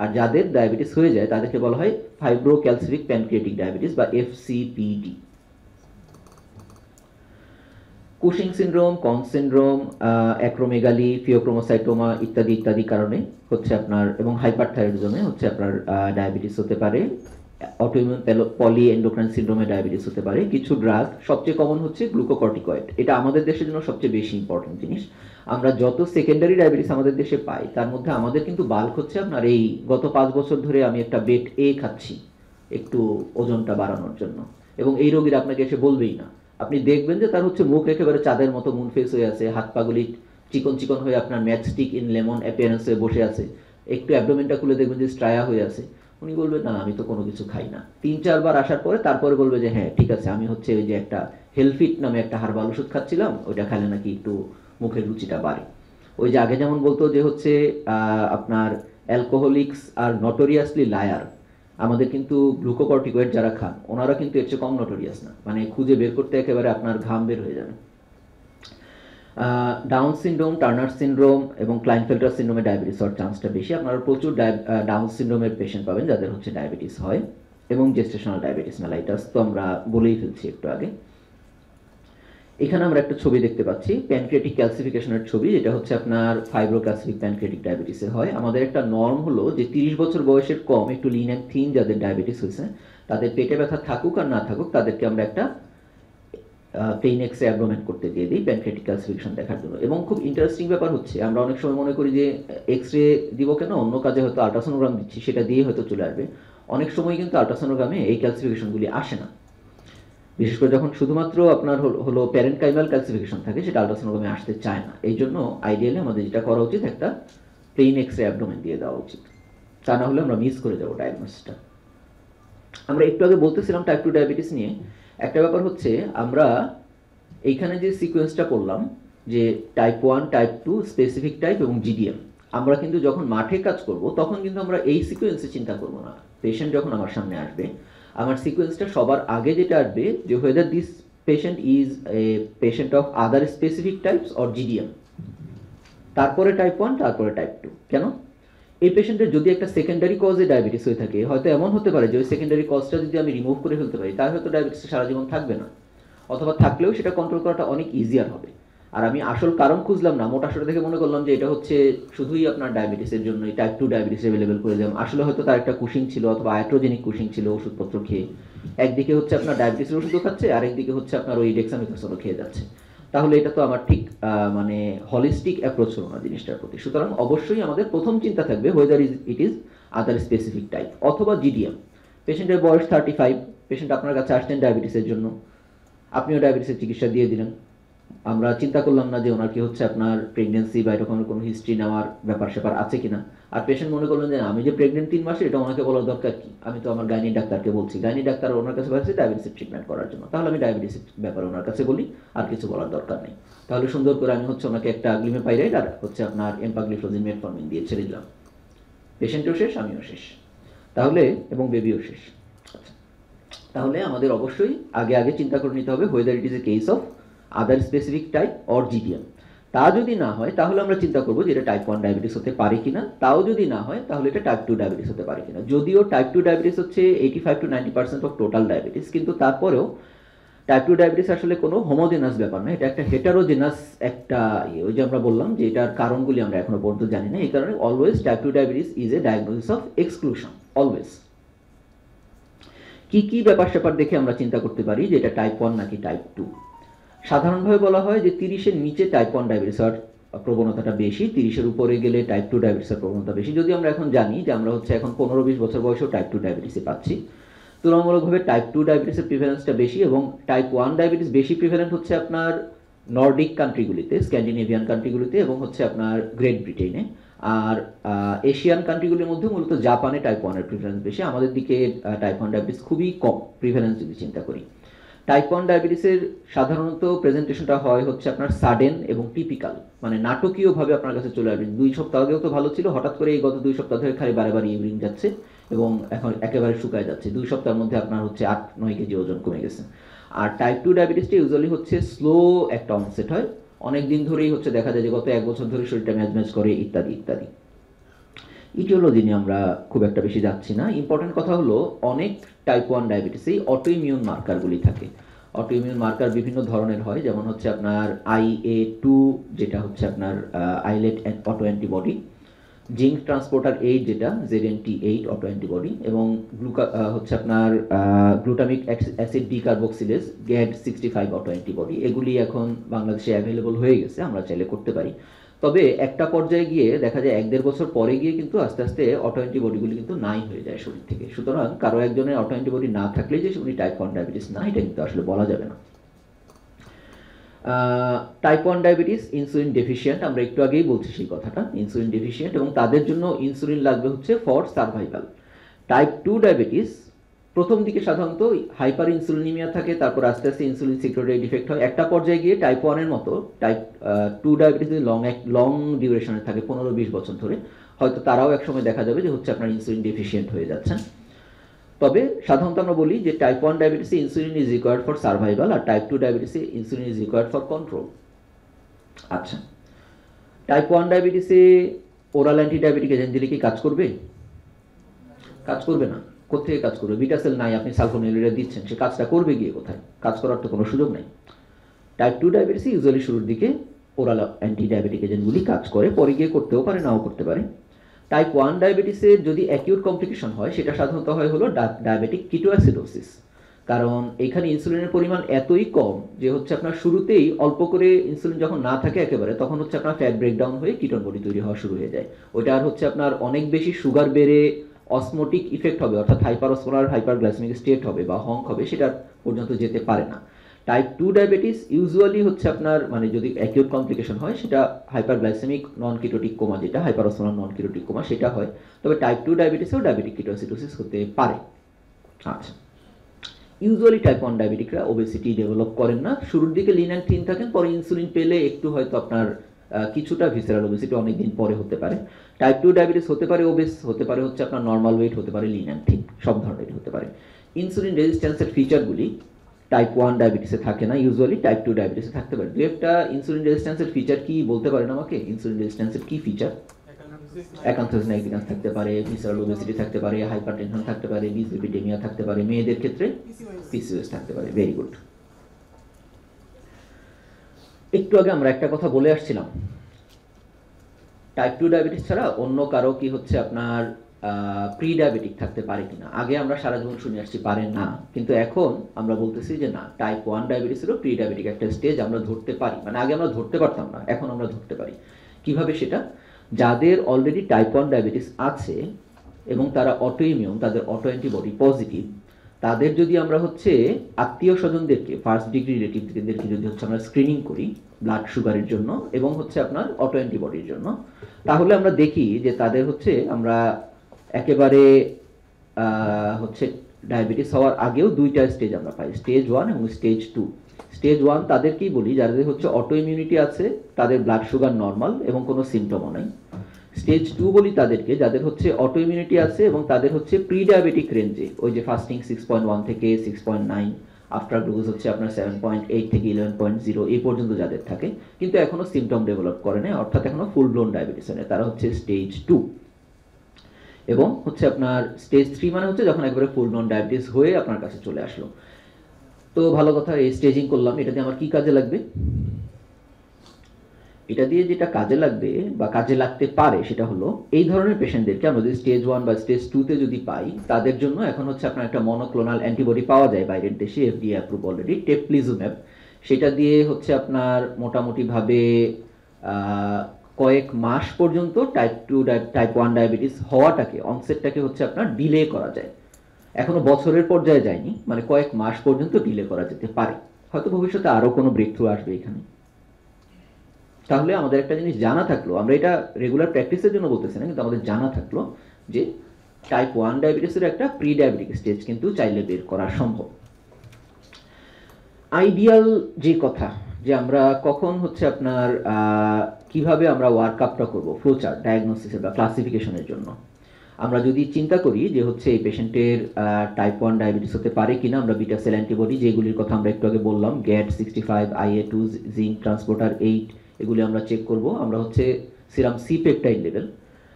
আর যাদের ডায়াবেটিস হয়ে যায় তাদেরকে বলা হয় ফাইব্রো ক্যালসিফিক প্যানক্রিয়াটিক ডায়াবেটিস বা এফসিপিডি। কুশিং সিনড্রোম, কন সিনড্রোম, অ্যাক্রোমেগালি, ফিওক্রোমোসাইটোমা ইত্যাদি ইত্যাদি কারণে হচ্ছে আপনার, এবং হাইপারথাইরয়েডিজমে হচ্ছে আপনার ডায়াবেটিস হতে পারে। অটোইমিউন পলি এন্ডোক্রাইন সিনড্রোমে ডায়াবেটিস হতে পারে। কিছু ড্রাগ, সবচেয়ে কমন হচ্ছে গ্লুকোকর্টিকয়েড, এটা আমাদের দেশের জন্য সবচেয়ে বেশি ইম্পর্টেন্ট জিনিস। আমরা যত সেকেন্ডারি ডায়াবেটিস আমাদের দেশে পাই তার মধ্যে আমাদের কিন্তু বাল্ক হচ্ছে আপনার এই গত 5 বছর ধরে আমি একটা বেট এ খাচ্ছি একটু ওজনটা বাড়ানোর জন্য, এবং এই রোগীরা আপনাকে এসে বলবেই না। আপনি দেখবেন যে তার হচ্ছে মুখ একেবারে চাঁদের মতো মুন ফেস হয়ে আছে, হাত পাগুলি চিকন চিকন হয়ে আপনার ম্যাচস্টিক ইন লেমন অ্যাপিয়ারেন্স হয়ে বসে আছে, একটু অ্যাবডোমেনটা খুলে দেখবেন যে স্ট্রায়া হয়ে আছে। উনি বলবেন না আমি তো কোনো কিছু খাই না। 3-4 বার আসার পরে তারপরে বলবে যে হ্যাঁ ঠিক আছে, আমি হচ্ছে ওই যে একটা হেলফিট নামে একটা হার্বাল ওষুধ খাচ্ছিলাম, ওইটা খেলে নাকি একটু মুখের রুচিটা বাড়ে। ওই যে আগে যেমন বলতো যে হচ্ছে আপনার অ্যালকোহলিক্স আর নটোরিয়াসলি লায়ার, আমাদের কিন্তু গ্লুকোকর্টিকয়েড যারা খান ওনারা কিন্তু এর চেয়ে কম নটোরিয়াস না, মানে খুঁজে বের করতে একেবারে আপনার ঘাম বের হয়ে যাবে। ডাউন সিনড্রোম, টার্নার সিনড্রোম এবং ক্লাইনফেল্টার সিনড্রোমে ডায়াবেটিস হওয়ার চান্সটা বেশি। আপনারা প্রচুর ডাউন সিনড্রোমের পেশেন্ট পাবেন যাদের হচ্ছে ডায়াবেটিস হয়, এবং জেস্টেশনাল ডায়াবেটিস মেলাইটাস তো আমরা বলেই ফেলছি একটু আগে। এখানে আমরা একটা ছবি দেখতে পাচ্ছি প্যানক্রিয়াটিক ক্যালসিফিকেশনের ছবি, যেটা হচ্ছে আপনার ফাইব্রো ক্যালসিফিক প্যানক্রিয়াটিক ডায়াবেটিসে হয়। আমাদের একটা নর্ম হলো যে 30 বছর বয়সের কম, একটু লিন অ্যান্ড থিন যাদের ডায়াবেটিস হয়েছে, তাদের পেটে ব্যথা থাকুক আর না থাকুক তাদেরকে আমরা একটা পেইন এক্সরে অ্যাবডোমেন করতে দিয়ে দিই প্যানক্রিয়াটিক ক্যালসিফিকেশন দেখার জন্য। এবং খুব ইন্টারেস্টিং ব্যাপার হচ্ছে আমরা অনেক সময় মনে করি যে এক্সরে দিব কেন, অন্য কাজে হয়তো আল্ট্রাসোনোগ্রাম দিচ্ছি সেটা দিয়ে হয়তো চলে আসবে। অনেক সময় কিন্তু আল্ট্রাসোনোগ্রামে এই ক্যালসিফিকেশনগুলি আসে না, বিশেষ করে যখন শুধুমাত্র আপনার হলো প্যারেনকাইমাল ক্যালসিফিকেশন থাকে, সেটা আল্ট্রাসোনোগ্রামে আসতে চায় না। এই জন্য আইডিয়ালি আমাদের যেটা করা উচিত একটা প্লেন এক্সরে অ্যাবডোমেন দিয়ে দেওয়া উচিত, তা না হলে আমরা মিস করে যাবো ডায়াগনোসিসটা। আমরা একটু আগে বলতেছিলাম টাইপ 2 ডায়াবেটিস নিয়ে একটা ব্যাপার হচ্ছে, আমরা এইখানে যে সিকোয়েন্সটা করলাম যে টাইপ 1, টাইপ 2, স্পেসিফিক টাইপ এবং জিডিএম, আমরা কিন্তু যখন মাঠে কাজ করব তখন কিন্তু আমরা এই সিকোয়েন্সে চিন্তা করব না। পেশেন্ট যখন আমার সামনে আসবে আমার সিকোয়েন্সটা সবার আগে যেটা আসবে যে whether this patient is a patient of other specific types or GDM, তারপরে টাইপ 1, তারপরে টাইপ 2। কেন? এই পেশেন্টের যদি একটা সেকেন্ডারি কজে ডায়াবেটিস হয়ে থাকে, হয়তো এমন হতে পারে যে ওই সেকেন্ডারি কজটা যদি আমি রিমুভ করে ফেলতে পারি তাহলে হয়তো ডায়াবেটিসটা সারা জীবন থাকবে না, অথবা থাকলেও সেটা কন্ট্রোল করাটা অনেক ইজিয়ার হবে। আর আমি আসল কারণ খুঁজলাম না, মোটাসোটা দেখে মনে করলাম যে এটা হচ্ছে শুধুই আপনার ডায়াবেটিসের জন্য টাইপ 2 ডায়াবেটিস অ্যাভেলেবেল করে দিলাম। আসলে হয়তো তার একটা কুশিং ছিল অথবা আয়াট্রোজেনিক কুশিং ছিল ওষুধপত্র খেয়ে, একদিকে হচ্ছে আপনার ডায়াবেটিসের ওষুধও খাচ্ছে আর একদিকে হচ্ছে আপনার ওই ডেক্সামিথাসোনও খেয়ে যাচ্ছে। তাহলে এটা তো আমার ঠিক মানে হলিস্টিক অ্যাপ্রোচ হলো না জিনিসটার প্রতি। সুতরাং অবশ্যই আমাদের প্রথম চিন্তা থাকবে whether it is other specific type অথবা জিডিএম। পেশেন্টের বয়স 35, পেশেন্ট আপনার কাছে আসছেন ডায়াবেটিসের জন্য, আপনিও ডায়াবেটিসের চিকিৎসা দিয়ে দিলেন। আমরা চিন্তা করলাম না যে ওনার কি হচ্ছে আপনার প্রেগনেন্সি বা এরকম কোনো হিস্ট্রি নেওয়ার ব্যাপার স্যাপার আছে কিনা। আর পেশেন্ট মনে করলেন যে আমি যে প্রেগনেন্ট 3 মাসে, এটা ওনাকে বলার দরকার কি, আমি তো আমার গাইনি ডাক্তারকে বলছি, গাইনি ডাক্তার ওনার কাছে বলছে ডায়াবেটিসের ট্রিটমেন্ট করার জন্য, তাহলে আমি ডায়াবেটিসের ব্যাপারে ওনার কাছে বলি, আর কিছু বলার দরকার নেই। তাহলে সুন্দর করে আমি হচ্ছে ওনাকে একটা গ্লিমেপাইরাইড আর হচ্ছে আপনার এম্পাগ্লিফ্লোজিন মেটফর্মিন দিয়ে ছেড়ে দিলাম, পেশেন্টও শেষ, আমিও শেষ, তাহলে এবং বেবিও শেষ। আচ্ছা, তাহলে আমাদের অবশ্যই আগে আগে চিন্তা করে নিতে হবে whether it is a case of other specific type or GDM. তা যদি না হয় তাহলে আমরা চিন্তা করবো যে এটা টাইপ 1 ডায়াবেটিস হতে পারে কিনা। তাও যদি না হয় তাহলে এটা টাইপ 2 ডায়াবেটিস হতে পারে কিনা। যদিও টাইপ 2 ডায়াবেটিস হচ্ছে 85 to 90% অফ টোটাল ডায়াবেটিস, কিন্তু তারপরেও টাইপ 2 ডায়াবেটিস আসলে কোনো হোমোজেনাস ব্যাপার না, এটা একটা হেটারোজেনাস একটা ওই যে আমরা বললাম যে এটার কারণগুলি আমরা এখনো পর্যন্ত জানি না। এই কারণে always type 2 diabetes is a diagnosis of exclusion always. কি কি ব্যাপার স্যাপার দেখে আমরা চিন্তা করতে পারি যে এটা টাইপ 1 নাকি টাইপ 2। সাধারণভাবে বলা হয় যে 30-এর নিচে টাইপ 1 ডায়াবেটিস হওয়ার প্রবণতাটা বেশি, 30-এর উপরে গেলে টাইপ 2 ডায়াবেটিসের প্রবণতা বেশি। যদি আমরা এখন জানি যে আমরা হচ্ছে এখন 15-20 বছর বয়সেও টাইপ 2 ডায়াবেটিসে পাচ্ছি, তুলনামূলকভাবে টাইপ 2 ডায়াবেটিসের প্রিভ্যালেন্সটা বেশি, এবং টাইপ 1 ডায়াবেটিস বেশি প্রিভ্যালেন্ট হচ্ছে আপনার নর্ডিক কান্ট্রিগুলিতে, স্ক্যান্ডিনেভিয়ান কান্ট্রিগুলিতে এবং হচ্ছে আপনার গ্রেট ব্রিটেনে। আর এশিয়ান কান্ট্রিগুলির মধ্যে মূলত জাপানে টাইপ 1-এর প্রিভ্যালেন্স বেশি। আমাদের দিকে টাইপ 1 ডায়াবেটিস খুবই কম প্রিভ্যালেন্স যদি চিন্তা করি। টাইপ 1 ডায়াবেটিসের সাধারণত প্রেজেন্টেশনটা হয় হচ্ছে আপনার সাডেন এবং টিপিক্যাল, মানে নাটকীয়ভাবে আপনার কাছে চলে আসবে। 2 সপ্তাহ আগেও তো ভালো ছিল, হঠাৎ করে এই গত 2 সপ্তাহ ধরে খালি বারে বারে ইউরিন যাচ্ছে এবং এখন একেবারে শুকায় যাচ্ছে। 2 সপ্তাহের মধ্যে আপনার হচ্ছে 8-9 কেজি ওজন কমে গেছে। আর টাইপ 2 ডায়াবেটিসটা ইউজুয়ালি হচ্ছে স্লো একটা অনসেট হয়, অনেক দিন ধরেই হচ্ছে দেখা যায় যে গত 1 বছর ধরে শরীরটা ম্যাজম্যাজ করে ইত্যাদি ইত্যাদি। ইটিওলজি নিয়ে আমরা খুব একটা বেশি যাচ্ছি না। ইম্পর্টেন্ট কথা হলো অনেক টাইপ 1 ডায়াবেটিসেই অটোইমিউন মার্কারগুলি থাকে। অটোইমিউন মার্কার বিভিন্ন ধরনের হয়, যেমন হচ্ছে আপনার IA2 যেটা হচ্ছে আপনার islet auto antibody, zinc transporter 8 যেটা ZNT8 অটো অ্যান্টিবডি, এবং হচ্ছে আপনার glutamic acid decarboxylase GAD65 auto antibody. এগুলি এখন বাংলাদেশে অ্যাভেলেবল হয়ে গেছে, আমরা চাইলে করতে পারি। তবে একটা পর্যায়ে গিয়ে দেখা যায় 1-1.5 বছর পরে গিয়ে কিন্তু আস্তে আস্তে অটো অ্যান্টিবডিগুলি কিন্তু নাই হয়ে যায় শরীর থেকে। সুতরাং কারো একজনের অটো অ্যান্টিবডি না থাকলে যে উনি টাইপ 1 ডায়াবেটিস না, এটা কিন্তু আসলে বলা যাবে না। টাইপ 1 ডায়াবেটিস ইনসুলিন ডেফিশিয়েন্ট, আমরা একটু আগেই বলছি সেই কথাটা, ইনসুলিন ডেফিশিয়েন্ট, এবং তাদের জন্য ইনসুলিন লাগবে হচ্ছে ফর সার্ভাইভাল। টাইপ 2 ডায়াবেটিস প্রথম দিকে সাধারণত হাইপার ইনসুলিনিমিয়া থাকে, তারপর আস্তে আস্তে ইনসুলিন সিক্রেটরি ডিফেক্ট হয়। একটা পর্যায়ে গিয়ে টাইপ 1-এর মতো টাইপ 2 ডায়াবেটিস লং ডিউরেশনে থাকে 15-20 বছর ধরে, হয়তো তারাও একসময় দেখা যাবে যে হচ্ছে আপনার ইনসুলিন ডেফিশিয়েন্ট হয়ে যাচ্ছেন। তবে সাধারণত আমরা বলি যে টাইপ 1 ডায়াবেটিসে insulin is required for survival, আর টাইপ 2 ডায়াবেটিসে insulin is required for control. আচ্ছা, টাইপ 1 ডায়াবেটিসে ওরাল অ্যান্টি ডায়াবেটিক এজেন্ট কি কাজ করবে? কাজ করবে না। কোথেকে কাজ করবে? বিটা সেল নাই, আপনি সালফোনিলুরেট দিচ্ছেন, সে কাজটা করবে গিয়ে কোথায়? কাজ করার তো কোনো সুযোগ নেই। টাইপ 2 ডায়াবেটিসে ইউজুয়ালি শুরুর দিকে ওরাল অ্যান্টি ডায়াবেটিক এজেন্টগুলি কাজ করে, পরে গিয়ে করতেও পারে, নাও করতে পারে। টাইপ 1 ডায়াবেটিসের যদি অ্যাকিউট কমপ্লিকেশন হয়, সেটা সাধারণত হয় হলো ডায়াবেটিক কিটোঅ্যাসিডোসিস। কারণ এখানে ইনসুলিনের পরিমাণ এতই কম যে হচ্ছে আপনার শুরুতেই অল্প করে ইনসুলিন যখন না থাকে একেবারে, তখন হচ্ছে আপনার ফ্যাট ব্রেকডাউন হয়ে কিটোন বডি তৈরি হওয়া শুরু হয়ে যায়। ওইটা আর হচ্ছে আপনার অনেক বেশি সুগার বেড়ে অসমোটিক ইফেক্ট হবে, অর্থাৎ হাইপারসমোলার হাইপারগ্লাইসেমিক স্টেট হবে বা হংক হবে, সেটা পর্যন্ত যেতে পারে না। টাইপ 2 ডায়াবেটিস ইউজুয়ালি হচ্ছে আপনার মানে যদি অ্যাকিউট কমপ্লিকেশন হয়, সেটা হাইপারগ্লাইসেমিক নন কিটোটিক কোমা, যেটা হাইপারসমোলার নন কিটোটিক কোমা, সেটা হয়। তবে টাইপ 2 ডায়াবেটিসেও ডায়াবেটিক কিটোঅ্যাসিডোসিস হতে পারে। আচ্ছা, ইউজুয়ালি টাইপ 1 ডায়াবেটিকরা ওবেসিটি ডেভেলপ করেন না, শুরুর দিকে লিন অ্যান্ড থিন থাকেন, পরে ইনসুলিন পেলে একটু হয়তো আপনার কিছুটা ভিসেরাল ওবেসিটি অনেকদিন পরে হতে পারে। টাইপ 2 ডায়াবেটিস হতে পারে ওবেস, হতে পারে হচ্ছে আপনার নর্মাল ওয়েট, হতে পারে লিন অ্যান্ড থিন, সব ধরনেরই হতে পারে। ইনসুলিন রেজিস্ট্যান্সের ফিচারগুলি টাইপ 1 ডায়াবেটিসে থাকে না, ইউজুয়ালি টাইপ 2 ডায়াবেটিসে থাকতে পারে। দু একটা ইনসুলিন রেজিস্ট্যান্সের ফিচার কি বলতে পারেন আমাকে? ইনসুলিন রেজিস্ট্যান্সের কি ফিচার? অ্যাকান্থোসিস নাইগ্রিকান্স থাকতে পারে, ভিসেরাল ওবেসিটি থাকতে পারে, হাইপারটেনশন থাকতে পারে, ডিসলিপিডেমিয়া থাকতে পারে, মেয়েদের ক্ষেত্রে পিসিওএস থাকতে পারে। Very good. একটু আগে আমরা একটা কথা বলে আসছিলাম, টাইপ 2 ডায়াবেটিস ছাড়া অন্য কারো কি হচ্ছে আপনার প্রি ডায়াবেটিক থাকতে পারে কিনা। আগে আমরা সারা জীবন শুনে আসছি পারে না, কিন্তু এখন আমরা বলতেছি যে না, টাইপ 1 ডায়াবেটিসেরও প্রি ডায়াবেটিক একটা স্টেজ আমরা ধরতে পারি। মানে আগে আমরা ধরতে পারতাম না, এখন আমরা ধরতে পারি। কিভাবে সেটা? যাদের অলরেডি টাইপ 1 ডায়াবেটিস আছে এবং তারা অটো ইমিউন, তাদের অটো অ্যান্টিবডি পজিটিভ, তাদের যদি আমরা হচ্ছে আত্মীয় স্বজনদেরকে, ফার্স্ট ডিগ্রি রিলেটিভদেরকে যদি হচ্ছে আমরা স্ক্রিনিং করি ব্লাড সুগারের জন্য এবং হচ্ছে আপনার অটো অ্যান্টিবডির জন্য, তাহলে আমরা দেখি যে তাদের হচ্ছে আমরা একেবারে হচ্ছে ডায়াবেটিস হওয়ার আগেও দুইটা স্টেজ আমরা পাই, স্টেজ 1 এবং স্টেজ 2। স্টেজ 1 তাদেরকেই বলি যাদের হচ্ছে অটো ইমিউনিটি আছে, তাদের ব্লাড সুগার নর্মাল এবং কোনো সিমটমও নাই। স্টেজ 2 বলি তাদেরকে যাদের হচ্ছে অটো ইমিউনিটি আছে এবং তাদের হচ্ছে প্রি ডায়াবেটিক রেঞ্জে, ওই যে ফাস্টিং 6.1 থেকে 6.9, আফটার গ্লুকোজ হচ্ছে আপনার 7.8 থেকে 11.0 এই পর্যন্ত যাদের থাকে, কিন্তু এখনো সিমটম ডেভেলপ করে না, অর্থাৎ এখনো ফুল ব্লোন ডায়াবেটিস হয় না, তারা হচ্ছে স্টেজ 2। এবং হচ্ছে আপনার স্টেজ 3 মানে হচ্ছে যখন একবারে ফুল ব্লোন ডায়াবেটিস হয়ে আপনার কাছে চলে আসলো। তো ভালো কথা, এই স্টেজিং করলাম, এটা দিয়ে আমার কি কাজে লাগবে? এটা দিয়ে যেটা কাজে লাগবে বা কাজে লাগতে পারে সেটা হলো এই ধরনের পেশেন্টদেরকে আমরা যদি স্টেজ 1 বা স্টেজ 2 তে যদি পাই, তাদের জন্য এখন হচ্ছে আপনার একটা মনোক্লোনাল অ্যান্টিবডি পাওয়া যায় বাইরের দেশে, এফডিএ অ্যাপ্রুভ অলরেডি, টেপ্লিজুম্যাব। সেটা দিয়ে হচ্ছে আপনার মোটামুটিভাবে কয়েক মাস পর্যন্ত টাইপ 1 ডায়াবেটিস হওয়াটাকে, অনসেটটাকে হচ্ছে আপনার ডিলে করা যায়। এখনো বছরের পর্যায়ে যায়নি, মানে কয়েক মাস পর্যন্ত ডিলে করা যেতে পারে। হয়তো ভবিষ্যতে আরও কোনো ব্রেক থ্রু আসবে এখানে। তাহলে আমাদের একটা জিনিস জানা থাকলো, আমরা এটা রেগুলার প্র্যাকটিসের জন্য বলতেছি না, কিন্তু আমাদের জানা থাকলো যে টাইপ 1 ডায়াবেটিসের একটা প্রি ডায়াবেটিক স্টেজ কিন্তু চাইলে বের করা সম্ভব। আইডিয়াল যে কথা যে আমরা কখন হচ্ছে আপনার কিভাবে আমরা ওয়ার্কআপটা করবো, ফ্লোচার্ট ডায়াগনোসিসের বা ক্লাসিফিকেশনের জন্য, আমরা যদি চিন্তা করি যে হচ্ছে এই পেশেন্টের টাইপ 1 ডায়াবেটিস হতে পারে কিনা, আমরা বিটা সেল অ্যান্টিবডি যেগুলির কথা আমরা একটু আগে বললাম, GAD65, IA2, জিঙ্ক ট্রান্সপোর্টার 8, এগুলি আমরা চেক করব। আমরা হচ্ছে সিরাম সি পেপটাইড লেভেল,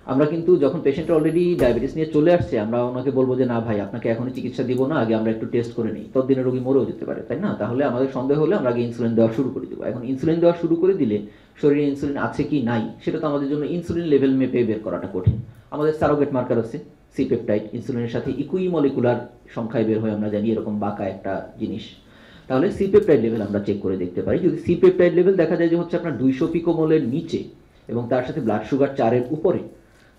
আমরা কিন্তু যখন পেশেন্ট অলরেডি ডায়াবেটিস নিয়ে চলে আসছে, আমরা ওনাকে বলবো যে না ভাই আপনাকে এখনই চিকিৎসা দিব না, আগে আমরা একটু টেস্ট করে নিই, ততদিনে রোগী মরেও যেতে পারে, তাই না? তাহলে আমাদের সন্দেহ হলে আমরা আগে ইনসুলিন দেওয়া শুরু করে দেবো। এখন ইনসুলিন দেওয়া শুরু করে দিলে শরীরে ইনসুলিন আছে কি নাই সেটা তো আমাদের জন্য ইনসুলিন লেভেল মেপে বের করাটা কঠিন। আমাদের সারোগেট মার্কার আছে সি পেপটাইড, ইনসুলিনের সাথে ইকুই মলিকুলার সংখ্যায় বের হয়, আমরা জানি এরকম বাঁকা একটা জিনিস। তাহলে সি পেপটাইড লেভেল আমরা চেক করে দেখতে পারি। যদি সি পেপটাইড লেভেল দেখা যায় যে হচ্ছে আপনার 200 পিকোমোলের নিচে এবং তার সাথে ব্লাড সুগার 4-এর উপরে,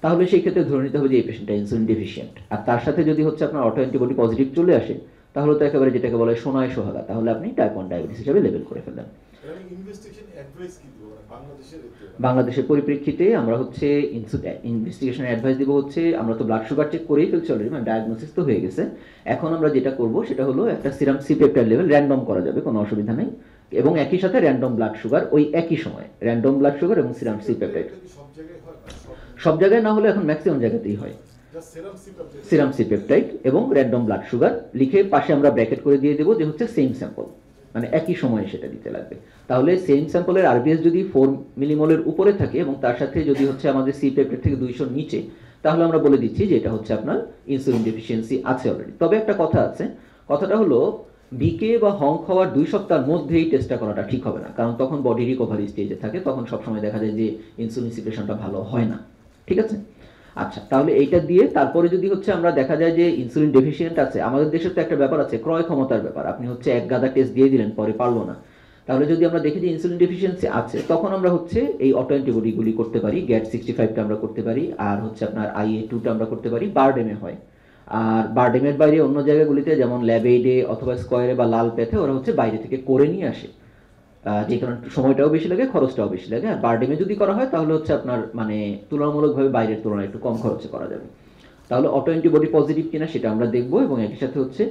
তাহলে সেই ক্ষেত্রে ধরে নিতে হবে যে এই পেশেন্টটা ইনসুলিন ডেফিশিয়েন্ট। আর তার সাথে যদি হচ্ছে আপনার অটো অ্যান্টিবডি পজিটিভ চলে আসে, তাহলে তো একেবারে যেটাকে বলে সোনায় সোহাগা, তাহলে আপনি টাইপ 1 ডায়াবেটিস হিসেবে লেবেল করে ফেললেন। বাংলাদেশের পরিপ্রেক্ষিতে আমরা হচ্ছে ইনভেস্টিগেশন অ্যাডভাইস দিব হচ্ছে, আমরা তো ব্লাড সুগার চেক করেই ফেলছি অলরেডি, মানে ডায়াগনোসিস তো হয়ে গেছে। এখন আমরা যেটা করব সেটা হলো একটা serum C peptide level random করা যাবে, কোনো অসুবিধা নেই, এবং একই সাথে র্যান্ডম ব্লাড সুগার ওই একই সময়, র্যান্ডম ব্লাড সুগার এবং সিরাম সি পেপটাইড। সব জায়গায় না হলে এখন ম্যাক্সিমাম জায়গাতেই হয় সিরাম সি পেপটাইড এবং র্যান্ডম ব্লাড সুগার লিখে পাশে আমরা ব্র্যাকেট করে দিয়ে দেবো যে হচ্ছে সেম স্যাম্পল, মানে একই সময়ে সেটা দিতে লাগবে। তাহলে সেম স্যাম্পলের আরবিএস যদি 4 মিলিমোলের উপরে থাকে এবং তার সাথে যদি হচ্ছে আমাদের সি পেপটাইড থেকে 200 নিচে, তাহলে আমরা বলে দিচ্ছি যে এটা হচ্ছে আপনার ইনসুলিন ডেফিসিয়েন্সি আছে অলরেডি। তবে একটা কথা আছে, কথাটা হলো বিকে বা হংক হওয়ার 2 সপ্তাহের মধ্যেই টেস্টটা করাটা ঠিক হবে না, কারণ তখন বডি রিকভারি স্টেজে থাকে, তখন সবসময় দেখা যায় যে ইনসুলিন সিক্রেশনটা ভালো হয় না। ঠিক আছে, আচ্ছা, তাহলে এইটা দিয়ে তারপরে যদি হচ্ছে আমরা দেখা যায় যে ইনসুলিন ডেফিসিয়েন্ট আছে, আমাদের দেশের তো একটা ব্যাপার আছে ক্রয় ক্ষমতার ব্যাপার, আপনি হচ্ছে এক গাদা টেস্ট দিয়ে দিলেন পরে পারলো না, তাহলে যদি আমরা দেখি যে ইনসুলিন ডেফিসিয়েন্সি আছে, তখন আমরা হচ্ছে এই অটো অ্যান্টিবডিগুলি করতে পারি, GAD65টা আমরা করতে পারি, আর হচ্ছে আপনার IA2টা আমরা করতে পারি, বারডেমে হয়। আর বারডেমের বাইরে অন্য জায়গাগুলিতে যেমন ল্যাবেইডে অথবা স্কয়ারে বা লাল পেথে ওরা হচ্ছে বাইরে থেকে করে নিয়ে আসে, যে কারণে সময়টাও বেশি লাগে, খরচটাও বেশি লাগে। আর বারডেমে যদি করা হয় তাহলে হচ্ছে আপনার মানে তুলনামূলকভাবে বাইরের তুলনায় একটু কম খরচে করা যাবে। তাহলে অটো অ্যান্টিবডি পজিটিভ কিনা সেটা আমরা দেখবো, এবং একই সাথে হচ্ছে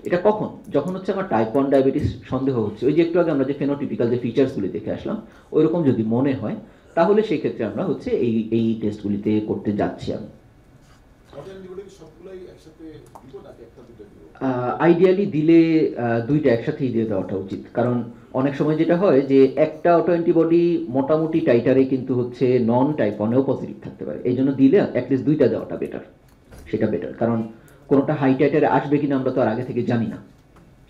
এটা কখন, যখন হচ্ছে আমার টাইপ 1 ডায়াবেটিস সন্দেহ হচ্ছে, ওই যে একটু আগে আমরা যে ফেনোটিপিক্যাল যে ফিচার্সগুলি দেখে আসলাম ওইরকম যদি মনে হয়, তাহলে সেই ক্ষেত্রে আমরা হচ্ছে এই টেস্টগুলিতে করতে যাচ্ছি। আমি আইডিয়ালি দিলে দুইটা একসাথেই দিয়ে দেওয়াটা উচিত, কারণ অনেক সময় যেটা হয় যে একটা অটো অ্যান্টিবডি মোটামুটি টাইটারে কিন্তু হচ্ছে নন টাইপ 1-এও পজিটিভ থাকতে পারে, এই জন্য দিলে অ্যাটলিস্ট দুইটা দেওয়াটা বেটার, সেটা বেটার, কারণ কোনোটা হাই টাইটারে আসবে কিনা আমরা তো আর আগে থেকে জানি না,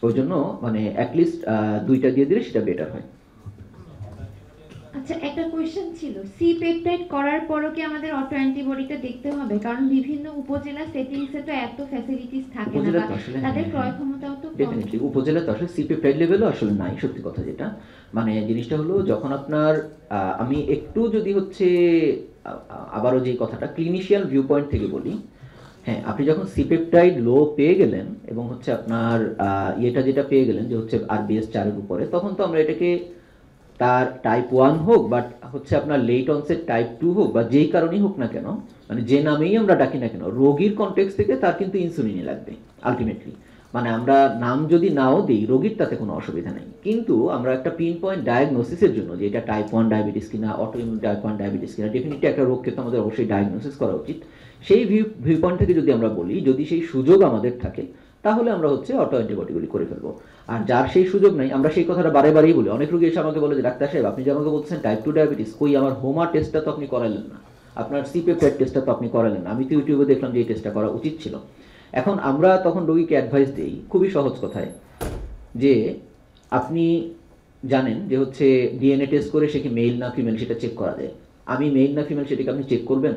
ওই জন্য মানে অ্যাটলিস্ট দুইটা দিয়ে দিলে সেটা বেটার হয়। আচ্ছা, একটা কোয়েশ্চেন ছিল, সি পেপটাইড করার পরও কি আমাদের অটো অ্যান্টিবডিটা দেখতে হবে? কারণ বিভিন্ন উপজেলা সেটিংসে তো এত ফ্যাসিলিটিস থাকে না, বা তাদের ক্রয় ক্ষমতাও তো কম। ডেফিনেটলি উপজেলা তো আসলে সিপেপটাইড লেভেলও আসলে নাই, সত্যি কথা যেটা। মানে জিনিসটা হলো যখন আপনার আমি একটু যদি হচ্ছে আবারও যে কথাটা ক্লিনিশিয়াল ভিউ পয়েন্ট থেকে বলি, হ্যাঁ আপনি যখন সিপেপটাইড লো পেয়ে গেলেন এবং হচ্ছে আপনার ইয়েটা যেটা পেয়ে গেলেন যে হচ্ছে আরবিএস 4-এর উপরে, তখন তো আমরা এটাকে তার টাইপ 1 হোক বা হচ্ছে আপনার লেট অনসেট টাইপ 2 হোক বা যেই কারণেই হোক না কেন, মানে যে নামেই আমরা ডাকি না কেন, রোগীর কনটেক্সট থেকে তার কিন্তু ইনসুলিনই লাগবে আলটিমেটলি। মানে আমরা নাম যদি নাও দিই, রোগীর তাতে কোনো অসুবিধা নেই, কিন্তু আমরা একটা পিন পয়েন্ট ডায়াগনোসিসের জন্য যে এটা টাইপ 1 ডায়াবেটিস কিনা, অটোইমিউন টাইপ 1 ডায়াবেটিস কিনা, ডেফিনেটলি একটা রোগকে তো আমাদের অবশ্যই ডায়াগনোসিস করা উচিত। সেই ভিউ পয়েন্ট থেকে যদি আমরা বলি, যদি সেই সুযোগ আমাদের থাকে, তাহলে আমরা হচ্ছে অটো অ্যান্টিবডিগুলি করে ফেলবো। আর যার সেই সুযোগ নাই, আমরা সেই কথাটা বারে বারেই বলি। অনেক রোগী এসে আমাকে বলে যে ডাক্তার সাহেব আপনি যে আমাকে বলছেন টাইপ 2 ডায়াবেটিস, কই আমার হোমা টেস্টটা তো আপনি করালেন না, আপনার সিপেপটাইড টেস্টটা তো আপনি করালেন না, আমি তো ইউটিউবে দেখলাম যে এই টেস্টটা করা উচিত ছিল। এখন আমরা তখন রোগীকে অ্যাডভাইস দিই খুবই সহজ কথায়, যে আপনি জানেন যে হচ্ছে ডিএনএ টেস্ট করে সে কি মেল না ফিমেল সেটা চেক করা যায়। আমি মেল না ফিমেল সেটাকে আপনি চেক করবেন?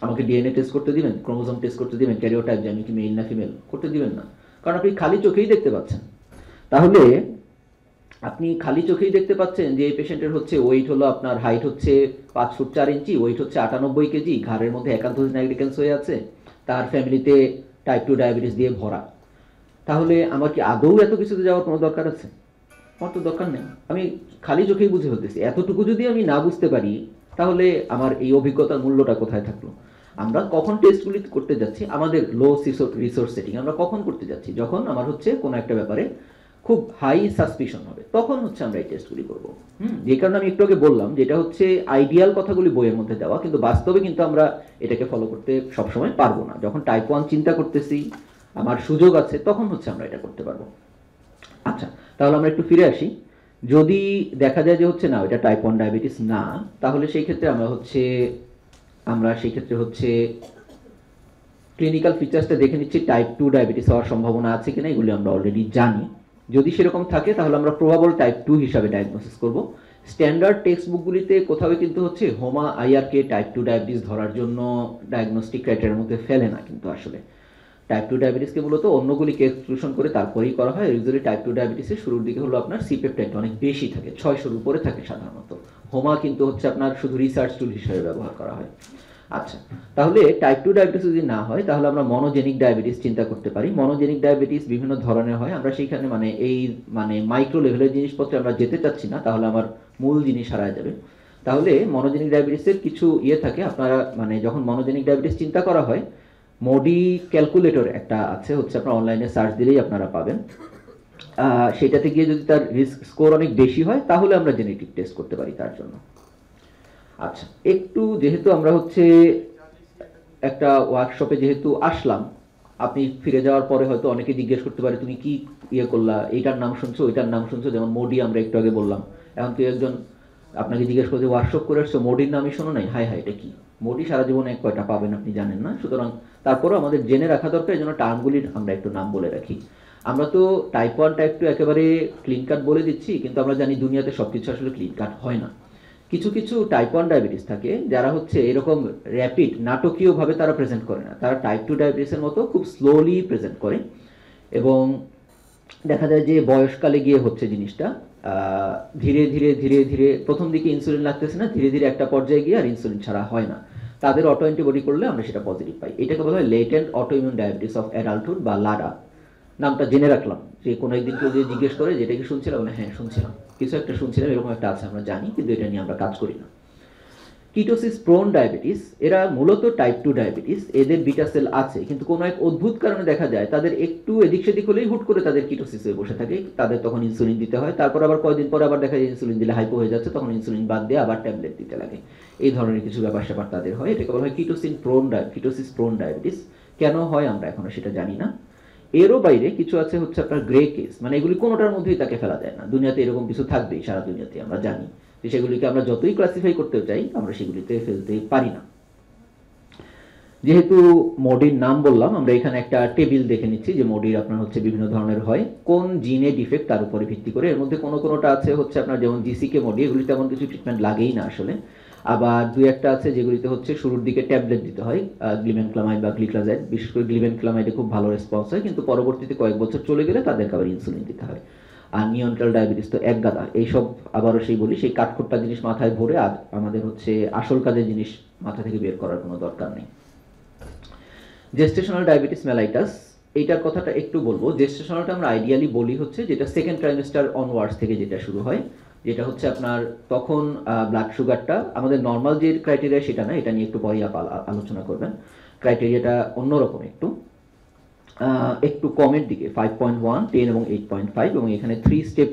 আমাকে ডিএনএ টেস্ট করতে দিবেন, ক্রোমোজোম টেস্ট করতে দিবেন, ক্যারিওটাইপ যে আমি কি মেল না ফিমেল করতে দিবেন না, কারণ আপনি খালি চোখেই দেখতে পাচ্ছেন। তাহলে আপনি খালি চোখেই দেখতে পাচ্ছেন যে এই পেশেন্টের হচ্ছে ওয়েট হলো, আপনার হাইট হচ্ছে 5 ফুট 4 ইঞ্চি, ওয়েট হচ্ছে 98 কেজি, ঘাড়ের মধ্যে একান্তোজ নাইগ্রিকেন্স হয়ে আছে, তার ফ্যামিলিতে টাইপ 2 ডায়াবেটিস দিয়ে ভরা। তাহলে আমার কি আদৌ এত কিছুতে যাওয়ার কোনো দরকার আছে? আমার তো দরকার নেই, আমি খালি চোখেই বুঝে ফেলতেছি। এতটুকু যদি আমি না বুঝতে পারি, তাহলে আমার এই অভিজ্ঞতার মূল্যটা কোথায় থাকলো? আমরা কখন টেস্টগুলি করতে যাচ্ছি, আমাদের লো রিসোর্স সেটিং আমরা কখন করতে যাচ্ছি? যখন আমার হচ্ছে কোনো একটা ব্যাপারে খুব হাই সাসপিশন হবে, তখন হচ্ছে আমরা এই টেস্টগুলি করবো। যে কারণে আমি একটু আগে বললাম যে এটা হচ্ছে আইডিয়াল কথাগুলি বইয়ের মধ্যে দেওয়া, কিন্তু বাস্তবে কিন্তু আমরা এটাকে ফলো করতে সবসময় পারবো না। যখন টাইপ 1 চিন্তা করতেছি, আমার সুযোগ আছে, তখন হচ্ছে আমরা এটা করতে পারবো। আচ্ছা, তাহলে আমরা একটু ফিরে আসি। যদি দেখা যায় যে হচ্ছে না এটা টাইপ 1 ডায়াবেটিস না, তাহলে সেই ক্ষেত্রে আমরা সেই ক্ষেত্রে হচ্ছে ক্লিনিক্যাল ফিচার্সটা দেখে নিচ্ছি টাইপ 2 ডায়াবেটিস হওয়ার সম্ভাবনা আছে কিনা, এগুলি আমরা অলরেডি জানি। যদি সেরকম থাকে তাহলে আমরা প্রবাবল টাইপ 2 হিসাবে ডায়াগনোসিস করব। স্ট্যান্ডার্ড টেক্সট বুকগুলিতে কোথাও কিন্তু হচ্ছে হোমা আইআরকে টাইপ 2 ডায়াবেটিস ধরার জন্য ডায়াগনস্টিক ক্রাইটেরিয়ার মধ্যে ফেলে না কিন্তু আসলে। টাইপ 2 ডায়াবেটিসকে মূলত অন্যগুলিকে এক্সক্লুশন করে তারপরেই করা হয়। ইউজুয়ালি টাইপ 2 ডায়াবেটিসের শুরুর দিকে হলো আপনার সি পেপটাইড অনেক বেশি থাকে, 600-র উপরে থাকে সাধারণত। হোমা কিন্তু হচ্ছে আপনার শুধু রিসার্চ টুল হিসেবে ব্যবহার করা হয়। আচ্ছা, তাহলে টাইপ 2 ডায়াবেটিস যদি না হয়, তাহলে আমরা মনোজেনিক ডায়াবেটিস চিন্তা করতে পারি। মনোজেনিক ডায়াবেটিস বিভিন্ন ধরনের হয়, আমরা সেইখানে মানে মাইক্রো লেভেলের জিনিসপত্রে আমরা যেতে চাচ্ছি না, তাহলে আমার মূল জিনিস হারায় যাবে। তাহলে মনোজেনিক ডায়াবেটিসের কিছু থাকে, আপনারা মানে যখন মনোজেনিক ডায়াবেটিস চিন্তা করা হয়, মোডি ক্যালকুলেটর একটা আছে, হচ্ছে আপনার অনলাইনে সার্চ দিলেই আপনারা পাবেন। সেটাতে গিয়ে যদি তার রিস্ক স্কোর অনেক বেশি হয়, তাহলে আমরা জেনেটিক টেস্ট করতে পারি তার জন্য। আচ্ছা, একটু যেহেতু আমরা হচ্ছে একটা ওয়ার্কশপে যেহেতু আসলাম, আপনি ফিরে যাওয়ার পরে হয়তো অনেকে জিজ্ঞেস করতে পারে তুমি কি করলা, এইটার নাম শুনছো, ওইটার নাম শুনছো, যেমন মোডি আমরা একটু আগে বললাম। এখন তুই একজন আপনাকে জিজ্ঞেস করছে ওয়ার্কশপ করে আসছো, মোডির নামই শোনো নাই, হাই হাই এটা কি? মোডি সারা জীবনে কয়টা পাবেন আপনি জানেন না, সুতরাং তারপরেও আমাদের জেনে রাখা দরকার, এই জন্য টার্মগুলির আমরা একটু নাম বলে রাখি। আমরা তো টাইপ 1 টাইপ 2 একেবারে ক্লিন কাট বলে দিচ্ছি, কিন্তু আমরা জানি দুনিয়াতে সবকিছু আসলে ক্লিন কাট হয় না। কিছু কিছু টাইপ 1 ডায়াবেটিস থাকে যারা হচ্ছে এরকম র্যাপিড নাটকীয়ভাবে তারা প্রেজেন্ট করে না, তারা টাইপ 2 ডায়াবেটিসের মতো খুব স্লোলি প্রেজেন্ট করে, এবং দেখা যায় যে বয়সকালে গিয়ে হচ্ছে জিনিসটা ধীরে ধীরে ধীরে ধীরে প্রথম দিকে ইনসুলিন লাগতেছে না, ধীরে ধীরে একটা পর্যায়ে গিয়ে আর ইনসুলিন ছাড়া হয় না। তাদের অটো অ্যান্টিবডি করলে আমরা সেটা পজিটিভ পাই। এটাকে বলা হয় latent autoimmune diabetes of adulthood বা লাডা। নামটা জেনে রাখলাম, যে কোনো একদিন কেউ যদি জিজ্ঞেস করে যেটা কি শুনছিলাম, হ্যাঁ শুনছিলাম, কিছু একটা শুনছিলাম, এরকম একটা আছে আমরা জানি, কিন্তু এটা নিয়ে আমরা কাজ করি না। কিটোসিস প্রোন ডায়াবেটিস, এরা মূলত টাইপ 2 ডায়াবেটিস, এদের বিটা সেল আছে, কিন্তু কোনো এক অদ্ভুত কারণে দেখা যায় তাদের একটু এদিক সেদিক হলেই হুট করে তাদের কিটোসিস হয়ে বসে থাকে, তাদের তখন ইনসুলিন দিতে হয়, তারপর আবার কয়েকদিন পরে আবার দেখা যায় ইনসুলিন দিলে হাইপো হয়ে যাচ্ছে, তখন ইনসুলিন বাদ দিয়ে আবার ট্যাবলেট দিতে লাগে। এই ধরনের কিছু ব্যাপার স্যাপার তাদের হয়, এটাকে বলা হয় কিটোসিস প্রোন ডায়াবেটিস। কেন হয় আমরা এখনো সেটা জানি না। এরও বাইরে কিছু আছে হচ্ছে আপনার গ্রে কেস, মানে এগুলি কোনোটার মধ্যেই তাকে ফেলা যায় না, দুনিয়াতে এরকম কিছু থাকবেই, সারা দুনিয়াতে আমরা জানি, যে সেগুলিকে আমরা যতই ক্লাসিফাই করতে চাই আমরা সেগুলিতে ফেলতে পারি না। যেহেতু মডির নাম বললাম, আমরা এখানে একটা টেবিল দেখে নিচ্ছি যে মডির আপনার হচ্ছে বিভিন্ন ধরনের হয়, কোন জিনে ডিফেক্ট তার উপরে ভিত্তি করে। এর মধ্যে কোনোটা আছে হচ্ছে আপনার যেমন জিসিকে মডি, এগুলি তেমন কিছু ট্রিটমেন্ট লাগেই না আসলে। আবার দুই একটা আছে যেগুলিতে হচ্ছে শুরুর দিকে ট্যাবলেট দিতে হয়, গ্লিমেনক্লামাইড বা গ্লিক্লাজাইড। বিশেষ করে গ্লিমেনক্লামাইডে খুব ভালো রেসপন্স হয়, কিন্তু পরবর্তীতে কয়েক বছর চলে গেলে তাদেরকে আবার ইনসুলিন দিতে হয়। আর নিয়ন্ত্রণ ডায়াবেটিস তো এক গাদা, এইসব আবারও সেই বলি, সেই কাঠখোট্টা জিনিস মাথায় ভরে আর আমাদের হচ্ছে আসল কাজের জিনিস মাথা থেকে বের করার কোনো দরকার নেই। জেস্টেশনাল ডায়াবেটিস মেলাইটাস, এইটার কথাটা একটু বলবো। জেস্টেশনালটা আমরা আইডিয়ালি বলি হচ্ছে যেটা সেকেন্ড ট্রাইমেস্টার অনওয়ার্ডস থেকে যেটা শুরু হয়, যেটা হচ্ছে আপনার তখন ব্লাড সুগারটা আমাদের নর্মাল যে ক্রাইটেরিয়া সেটা না, এটা নিয়ে একটু পরে আলোচনা করবেন। ক্রাইটেরিয়াটা অন্যরকম, একটু কমের দিকে 5.1, 10 এবং 8.5, এবং এখানে 3 স্টেপ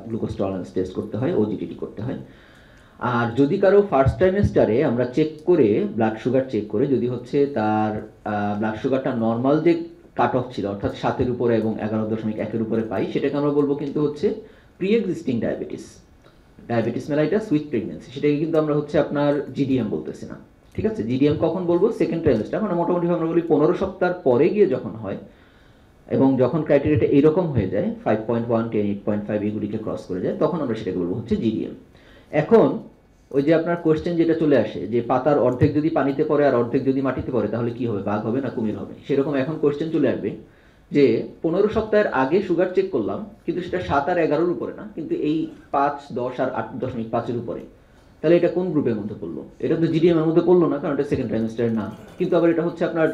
গ্লুকোজ টলারেন্স টেস্ট করতে হয়, ওজিটিটি করতে হয়। আর যদি কারো ফার্স্ট ট্রাইমেস্টারে আমরা চেক করে ব্লাড সুগার চেক করে যদি হচ্ছে তার ব্লাড সুগারটা নর্মাল যে কাট অফ ছিল অর্থাৎ 7-এর উপরে এবং 11.1-এর উপরে পাই, সেটাকে আমরা বলবো কিন্তু হচ্ছে pre existing diabetes mellitus with pregnancy. সেটাকে কিন্তু আমরা হচ্ছে আপনার জিডিএম বলতেছি না, ঠিক আছে? জিডিএম কখন বলবো? সেকেন্ড ট্রাইমেস্টার, মানে মোটামুটি আমরা বলি 15 সপ্তাহ পরে গিয়ে যখন হয়, এবং যখন ক্রাইটেরিয়াটা এইরকম হয়ে যায় 5.1, 10, 8.5 এগুলিকে ক্রস করে যায়, তখন আমরা সেটাকে বলবো হচ্ছে জিডিএম। এখন ওই যে আপনার কোয়েশ্চেন যেটা চলে আসে যে পাতার অর্ধেক যদি পানিতে পড়ে আর অর্ধেক যদি মাটিতে পড়ে তাহলে কি হবে, বাঘ হবে না কুমির হবে? সেরকম এখন কোয়েশ্চেন চলে আসবে যে 15 সপ্তাহের আগে সুগার চেক করলাম কিন্তু সেটা 7 আর 11-এর উপরে না, কিন্তু এই 5, 10 আর 8.5-এর উপরে, তাহলে এটা কোন গ্রুপের মধ্যে পড়লো? এটা তো জিডিএম এর মধ্যে পড়লো না, কারণ এটা সেকেন্ড ট্রাইমেস্টারের না। কিন্তু আবার এটা হচ্ছে আপনার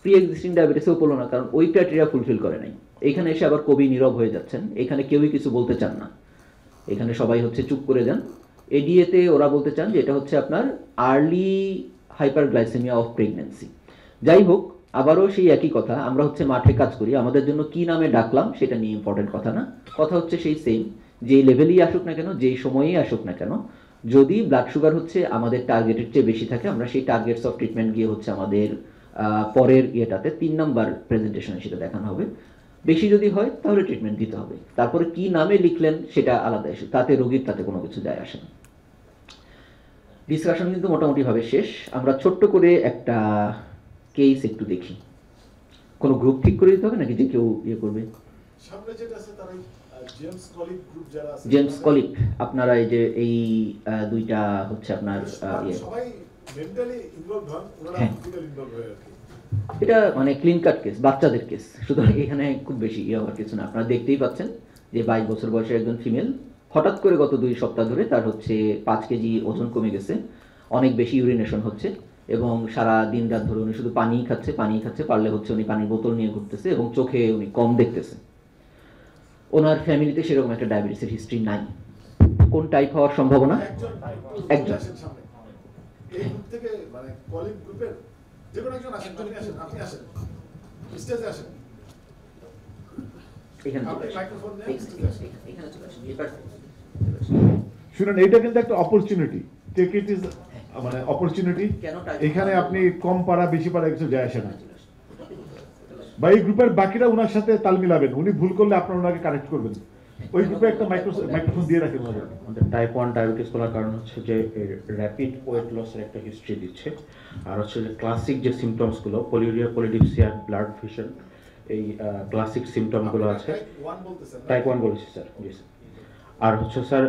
প্রি এক্সিস্টিং ডায়াবেটিসেও পড়লো না, কারণ ওই ক্রাইটেরিয়া ফুলফিল করে নাই। এইখানে এসে আবার কবি নীরব হয়ে যাচ্ছেন, এখানে কেউই কিছু বলতে চান না, এখানে সবাই হচ্ছে চুপ করে যান। এডিএতে ওরা বলতে চান যে এটা হচ্ছে আপনার আর্লি হাইপারগ্লাইসেমিয়া অফ প্রেগন্যান্সি। যাই হোক, আবারও সেই একই কথা, আমরা হচ্ছে মাঠে কাজ করি, আমাদের জন্য কি নামে ডাকলাম সেটা নিয়ে ইম্পর্টেন্ট কথা না, কথা হচ্ছে সেই সেম, যেই লেভেলেই আসুক না কেন, যেই সময়েই আসুক না কেন, যদি ব্লাড সুগার হচ্ছে আমাদের টার্গেটের চেয়ে বেশি থাকে, আমরা সেই টার্গেটস অফ ট্রিটমেন্ট গিয়ে হচ্ছে আমাদের পরের ইয়েটাতে 3 নাম্বার প্রেজেন্টেশনে সেটা দেখানো হবে। বেশি যদি হয় তাহলে ট্রিটমেন্ট দিতে হবে, তারপরে কি নামে লিখলেন সেটা আলাদা ইস্যু, তাতে রোগীর তাতে কোনো কিছু যায় আসে না। ডিসকাশন কিন্তু মোটামুটিভাবে শেষ। আমরা ছোট্ট করে একটা কেস একটু দেখি। কোনো গ্রুপ ঠিক করে দিতে হবে নাকি যে কেউ ইয়ে করবে? সামনে যেটা আছে তার জেমস কলিপ গ্রুপ যারা আছে, জেমস কলিপ, আপনারা এই যে এই দুইটা হচ্ছে আপনার ইয়ে, সবাই মেন্টালি ইনভলভ হন, ওনারা ফিজিক্যালি ইনভলভ হয়ে আর কি। এটা মানে ক্লিন কাট কেস, বাচ্চাদের কেস, সুতরাং এখানে খুব বেশি ইয়ে হওয়ার কিছু না। আপনারা দেখতেই পাচ্ছেন যে 22 বছর বয়সের একজন ফিমেল, হঠাৎ করে গত 2 সপ্তাহ ধরে তার হচ্ছে 5 কেজি ওজন কমে গেছে, অনেক বেশি ইউরিনেশন হচ্ছে, এবং সারা দিন রাত ধরে উনি শুধু পানিই খাচ্ছে, পারলে হচ্ছে উনি পানির বোতল নিয়ে ঘুরতেছে, এবং চোখে উনি কম দেখতেছে। ওনার ফ্যামিলিতে সেরকম একটা ডায়াবেটিসের হিস্ট্রি নাই। কোন টাইপ হওয়ার সম্ভাবনা? একজন সামনে এই গ্রুপ থেকে, মানে কলিপ গ্রুপের যে কোনো একজন আসেন, আপনি আসেন স্টেজে আসেন, এখানে আপনি মাইক্রোফোন নিয়ে স্টেজে আসেন। এখানে চলে আসেন। শুনুন, এটা কিন্তু একটা অপরচুনিটি, টেক ইট ইজ, মানে অপরচুনিটি। এখানে আপনি কম পারা বেশি পারা কিছু যায় আসে না, বা এই গ্রুপের বাকিরা ওনার সাথে তাল মিলাবেন, উনি ভুল করলে আপনারা ওনাকে কারেক্ট করবেন। ওই গ্রুপে একটা মাইক্রোফোন দিয়ে রাখেন ওনাদের। টাইপ 1 ডায়াবেটিস বলার কারণ হচ্ছে যে র্যাপিড ওয়েট লসের একটা হিস্ট্রি দিচ্ছে, আর হচ্ছে যে ক্লাসিক যে সিমটমসগুলো, পলিউরিয়া, পলিডিপসিয়া, ব্লাড ভিশন, এই ক্লাসিক সিমটমগুলো আছে। টাইপ 1 বলেছি স্যার, জি স্যার। আর হচ্ছে স্যার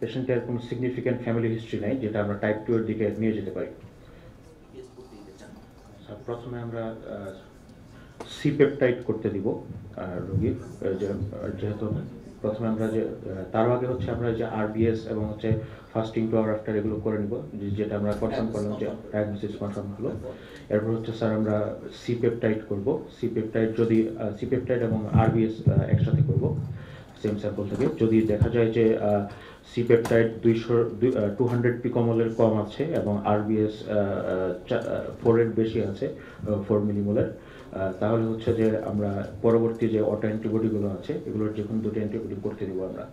পেশেন্টের কোনো সিগনিফিক্যান্ট ফ্যামিলি হিস্ট্রি নাই যেটা আমরা টাইপ 2 এর দিকে নিয়ে যেতে পারি। স্যার প্রথমে আমরা সি পেপটাইড করতে দিব রোগীর, যেহেতু প্রথমে আমরা যে তার আগে হচ্ছে আমরা যে আরবিএস এবং হচ্ছে ফাস্টিং টু আওয়ার আফটার এগুলো করে নিব, যেটা আমরা কনফার্ম করলাম যে ডায়াগনোসিস কনফার্ম হলো। এরপর হচ্ছে স্যার আমরা সি পেপটাইড করব। সি পেপটাইড যদি সি পেপটাইড এবং আরবিএস একসাথে করব সেম স্যাম্পল থেকে। যদি দেখা যায় যে সি পেপটাইড 200 পিকোমোলের কম আছে এবং আরবিএস 4 এর বেশি আছে, 4 মিলিমোলের, তাহলে হচ্ছে যে আমরা পরবর্তী যে অটো অ্যান্টিবডিগুলো আছে এগুলোর যে কোনো 2টি অ্যান্টিবডি করতে দিব আমরা।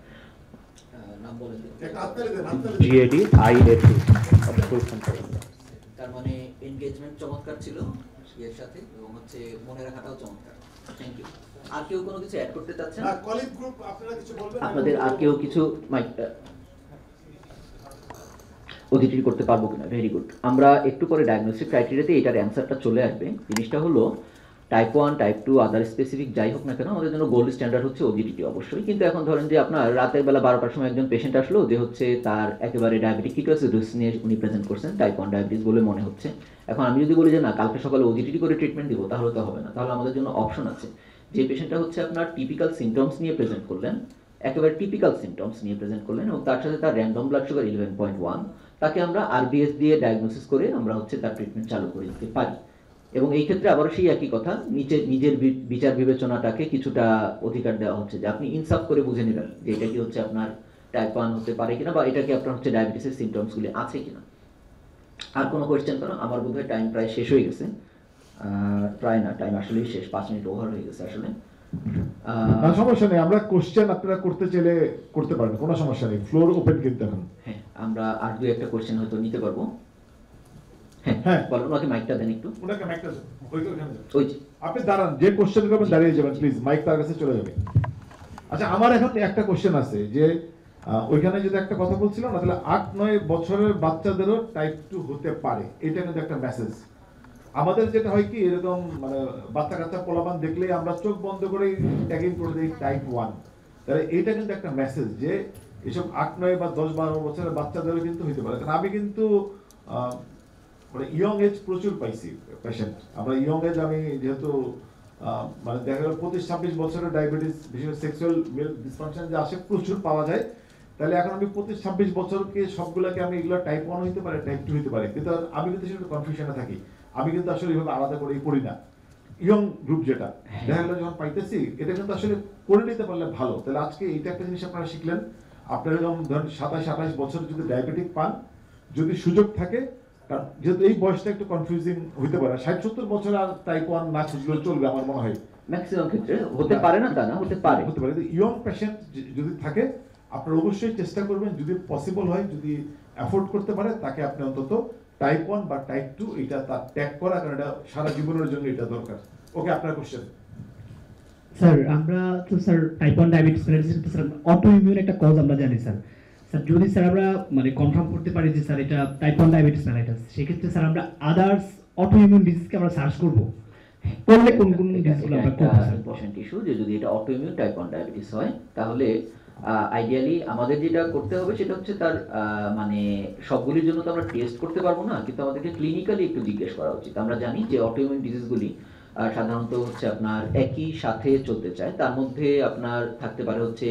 নাম বলে দিন। GAD IAD full form. তার মানে এনগেজমেন্ট চমৎকার ছিল এর সাথে, এবং হচ্ছে মনে রাখাটাও চমৎকার। Thank you. আর কেউ কোনো কিছু অ্যাড করতে চাচ্ছেন? কলিপ গ্রুপ আপনারা কিছু বলবেন? আপনাদের আর কেউ কিছু ওজিটি করতে পারবো কিনা, ভেরি গুড। আমরা একটু পরে ডায়াগনস্টিক ক্রাইটেরিয়াতে এটার অ্যান্সারটা চলে আসবে। জিনিসটা হলো টাইপ 1, টাইপ 2, আদার স্পেসিফিক যাই হোক না কেন, আমাদের জন্য গোল্ড স্ট্যান্ডার্ড হচ্ছে ওজিটি অবশ্যই। কিন্তু এখন ধরেন যে আপনার রাতের বেলা 12টার সময় একজন পেশেন্ট আসলো যে হচ্ছে তার একেবারে ডায়াবেটিক কিটোসিস নিয়ে উনি প্রেজেন্ট করছেন, টাইপ 1 ডায়াবেটিস বলে মনে হচ্ছে। এখন আমি যদি বলি যে না কালকে সকালে ওজিটি করে ট্রিটমেন্ট দিব, তাহলে তো হবে না। তাহলে আমাদের জন্য অপশন আছে, যে পেশেন্টটা হচ্ছে আপনার টিপিক্যাল সিমটমস নিয়ে প্রেজেন্ট করলেন, একেবারে টিপিক্যাল সিমটমস নিয়ে প্রেজেন্ট করলেন এবং তার সাথে তার র্যান্ডম ব্লাড সুগার 11.1, তাকে আমরা আরবিএস দিয়ে ডায়াগনোসিস করে আমরা হচ্ছে তার ট্রিটমেন্ট চালু করে দিতে পারি। এবং এই ক্ষেত্রে আবারও সেই একই কথা, নিজের বিচার বিবেচনাটাকে কিছুটা অধিকার দেওয়া হচ্ছে যে আপনি ইনসাফ করে বুঝে নেবেন যে এটা কি হচ্ছে আপনার টাইপ 1 হতে পারে কিনা, বা এটা কি আপনার হচ্ছে ডায়াবেটিসের সিমটমসগুলি আছে কিনা। আর কোনো কোয়েশ্চেন করো? আমার বোধহয় টাইম প্রায় শেষ হয়ে গেছে। প্রায় না, টাইম আসলেই শেষ, 5 মিনিট ওভার হয়ে গেছে আসলে। সমস্যা নেই, আমরা কোশ্চেন আপনারা করতে চাইলে করতে পারেন, কোনো সমস্যা নেই, ফ্লোর ওপেন কিন্তু এখন। হ্যাঁ, আমরা আর 2-একটা কোয়েশ্চেন হয়তো নিতে পারবো। হ্যাঁ বলো, ওনাকে মাইকটা দেন একটু। ওনাকে মাইকটা দেন, ওই যে আপনি দাঁড়ান, যে কোশ্চেন করবেন দাঁড়িয়ে যাবেন প্লিজ, মাইক তার কাছে চলে যাবে। আচ্ছা, আমার এখন একটা কোশ্চেন আছে যে ওইখানে যদি একটা কথা বলছিলাম না, তাহলে 8-9 বছরের বাচ্চাদেরও টাইপ 2 হতে পারে, এটা কিন্তু একটা মেসেজ। আমাদের যেটা হয় কি, এরকম মানে বাচ্চা কাচ্চা পোলাপান দেখলেই আমরা চোখ বন্ধ করে ট্যাগিং করে দিই টাইপ 1। তাহলে এটা কিন্তু একটা মেসেজ যে এসব 8-9 বা 10-12 বছরের বাচ্চাদেরও কিন্তু হতে পারে। কারণ আমি কিন্তু মানে ইয়ং এজ প্রচুর পাইছি পেশেন্ট। আমরা ইয়ং এজ, আমি যেহেতু মানে দেখা গেল 25-26 বছরের ডায়াবেটিস, বিশেষ সেক্সুয়াল মেল ডিসফাংশন যে আসে প্রচুর পাওয়া যায়। তাহলে এখন আমি 25-26 বছরকে সবগুলোকে আমি এগুলো টাইপ 1 হইতে পারে, টাইপ 2 হইতে পারে, কিন্তু আমি কিন্তু সেটা কনফিউশনে থাকি। আমি কিন্তু আসলে এইভাবে আলাদা করে পড়ি না। ইয়ং গ্রুপ যেটা দেখা গেল যখন পাইতেছি, এটা কিন্তু আসলে করে নিতে পারলে ভালো। তাহলে আজকে এইটা একটা জিনিস আপনারা শিখলেন। আপনারা যখন ধরেন 27-28 বছর যদি ডায়াবেটিক পান, যদি সুযোগ থাকে, কারণ যেহেতু এই বয়সটা একটু কনফিউজিং হইতে পারে, 60-70 বছর আর টাইপ 1 না খুঁজলেও চলবে আমার মনে হয়। ম্যাক্সিমাম ক্ষেত্রে হতে পারে না তা না, হতে পারে। ইয়ং পেশেন্ট যদি থাকে, আপনারা অবশ্যই চেষ্টা করবেন, যদি পসিবল হয়, যদি অ্যাফোর্ড করতে পারে, তাকে আপনি অন্তত টাইপ 1 বা টাইপ 2 এটা তার ট্যাগ করা, কারণ এটা সারা জীবনের জন্য এটা দরকার। ওকে, আপনার কোশ্চেন। স্যার, আমরা তো sir type 1 diabetes mellitus sir auto immune একটা কজ আমরা জানি স্যার। স্যার যদি স্যার আমরা মানে কনফার্ম করতে পারি যে স্যার এটা টাইপ 1 ডায়াবেটিস মেলাইটিস, সেক্ষেত্রে স্যার আমরা আদার্স অটো ইমিউন ডিজিজকে আমরা সার্চ করব, করলে কোন কোন ডিজিজগুলো আমরা করব? স্যার ইম্পর্টেন্ট ইস্যু যে যদি এটা অটো ইমিউন টাইপ 1 ডায়াবেটিস হয়, তাহলে আইডিয়ালি আমাদের যেটা করতে হবে সেটা হচ্ছে তার মানে সবগুলির জন্য তো আমরা টেস্ট করতে পারবো না, কিন্তু আমাদেরকে ক্লিনিক্যালি একটু জিজ্ঞেস করা উচিত। আমরা জানি যে অটো ইমিউন ডিজিজগুলি সাধারণত হচ্ছে আপনার একই সাথে চলতে চায়। তার মধ্যে আপনার থাকতে পারে হচ্ছে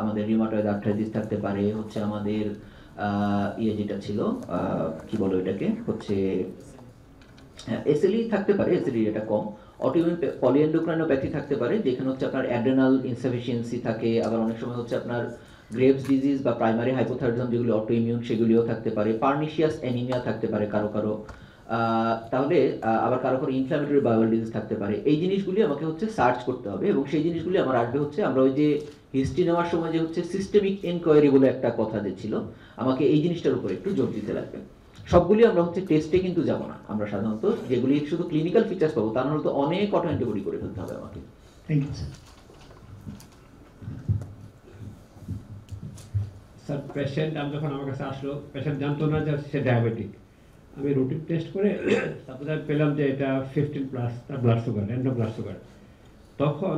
আমাদের রিউমাটয়েড আর্থ্রাইটিস, থাকতে পারে হচ্ছে আমাদের ইয়ে যেটা ছিল কি বলো এটাকে, হচ্ছে এসএলই থাকতে পারে, এসএলই এটা কম। অটোইমিউন পলিএন্ডোক্রাইনোপ্যাথি থাকতে পারে, যেখানে হচ্ছে আপনার অ্যাড্রেনাল ইনসাফিসিয়েন্সি থাকে। আবার অনেক সময় হচ্ছে আপনার গ্রেভস ডিজিজ বা প্রাইমারি হাইপোথাইরয়েডিজম যেগুলো অটোইমিউন, সেগুলিও থাকতে পারে। পার্নিশিয়াস অ্যানিমিয়া থাকতে পারে কারো কারো। তাহলে আবার কারো কারো ইনফ্ল্যামেটরি বায়োল ডিজিজ থাকতে পারে। এই জিনিসগুলি আমাকে হচ্ছে সার্চ করতে হবে, এবং সেই জিনিসগুলি আমার আসবে হচ্ছে আমরা ওই যে হিস্ট্রি নেওয়ার সময় যে হচ্ছে সিস্টেমিক এনকোয়ারি বলে একটা কথা যে ছিল, আমাকে এই জিনিসটার উপর একটু জোর দিতে লাগবে। সবগুলি আমরা হচ্ছে টেস্টে কিন্তু যাব না, আমরা সাধারণত যেগুলি শুধু ক্লিনিক্যাল ফিচার্স পাবো, তার হলো তো অনেক অটো অ্যান্টিবডি করে ফেলতে হবে আমাকে। Thank you sir. Sir, patient যখন আমার কাছে আসলো, পেশেন্ট জানতো না যে সে ডায়াবেটিক। আমি রুটিন টেস্ট করে তারপরে আমি পেলাম যে এটা 15+ তার blood sugar, random blood sugar. তখন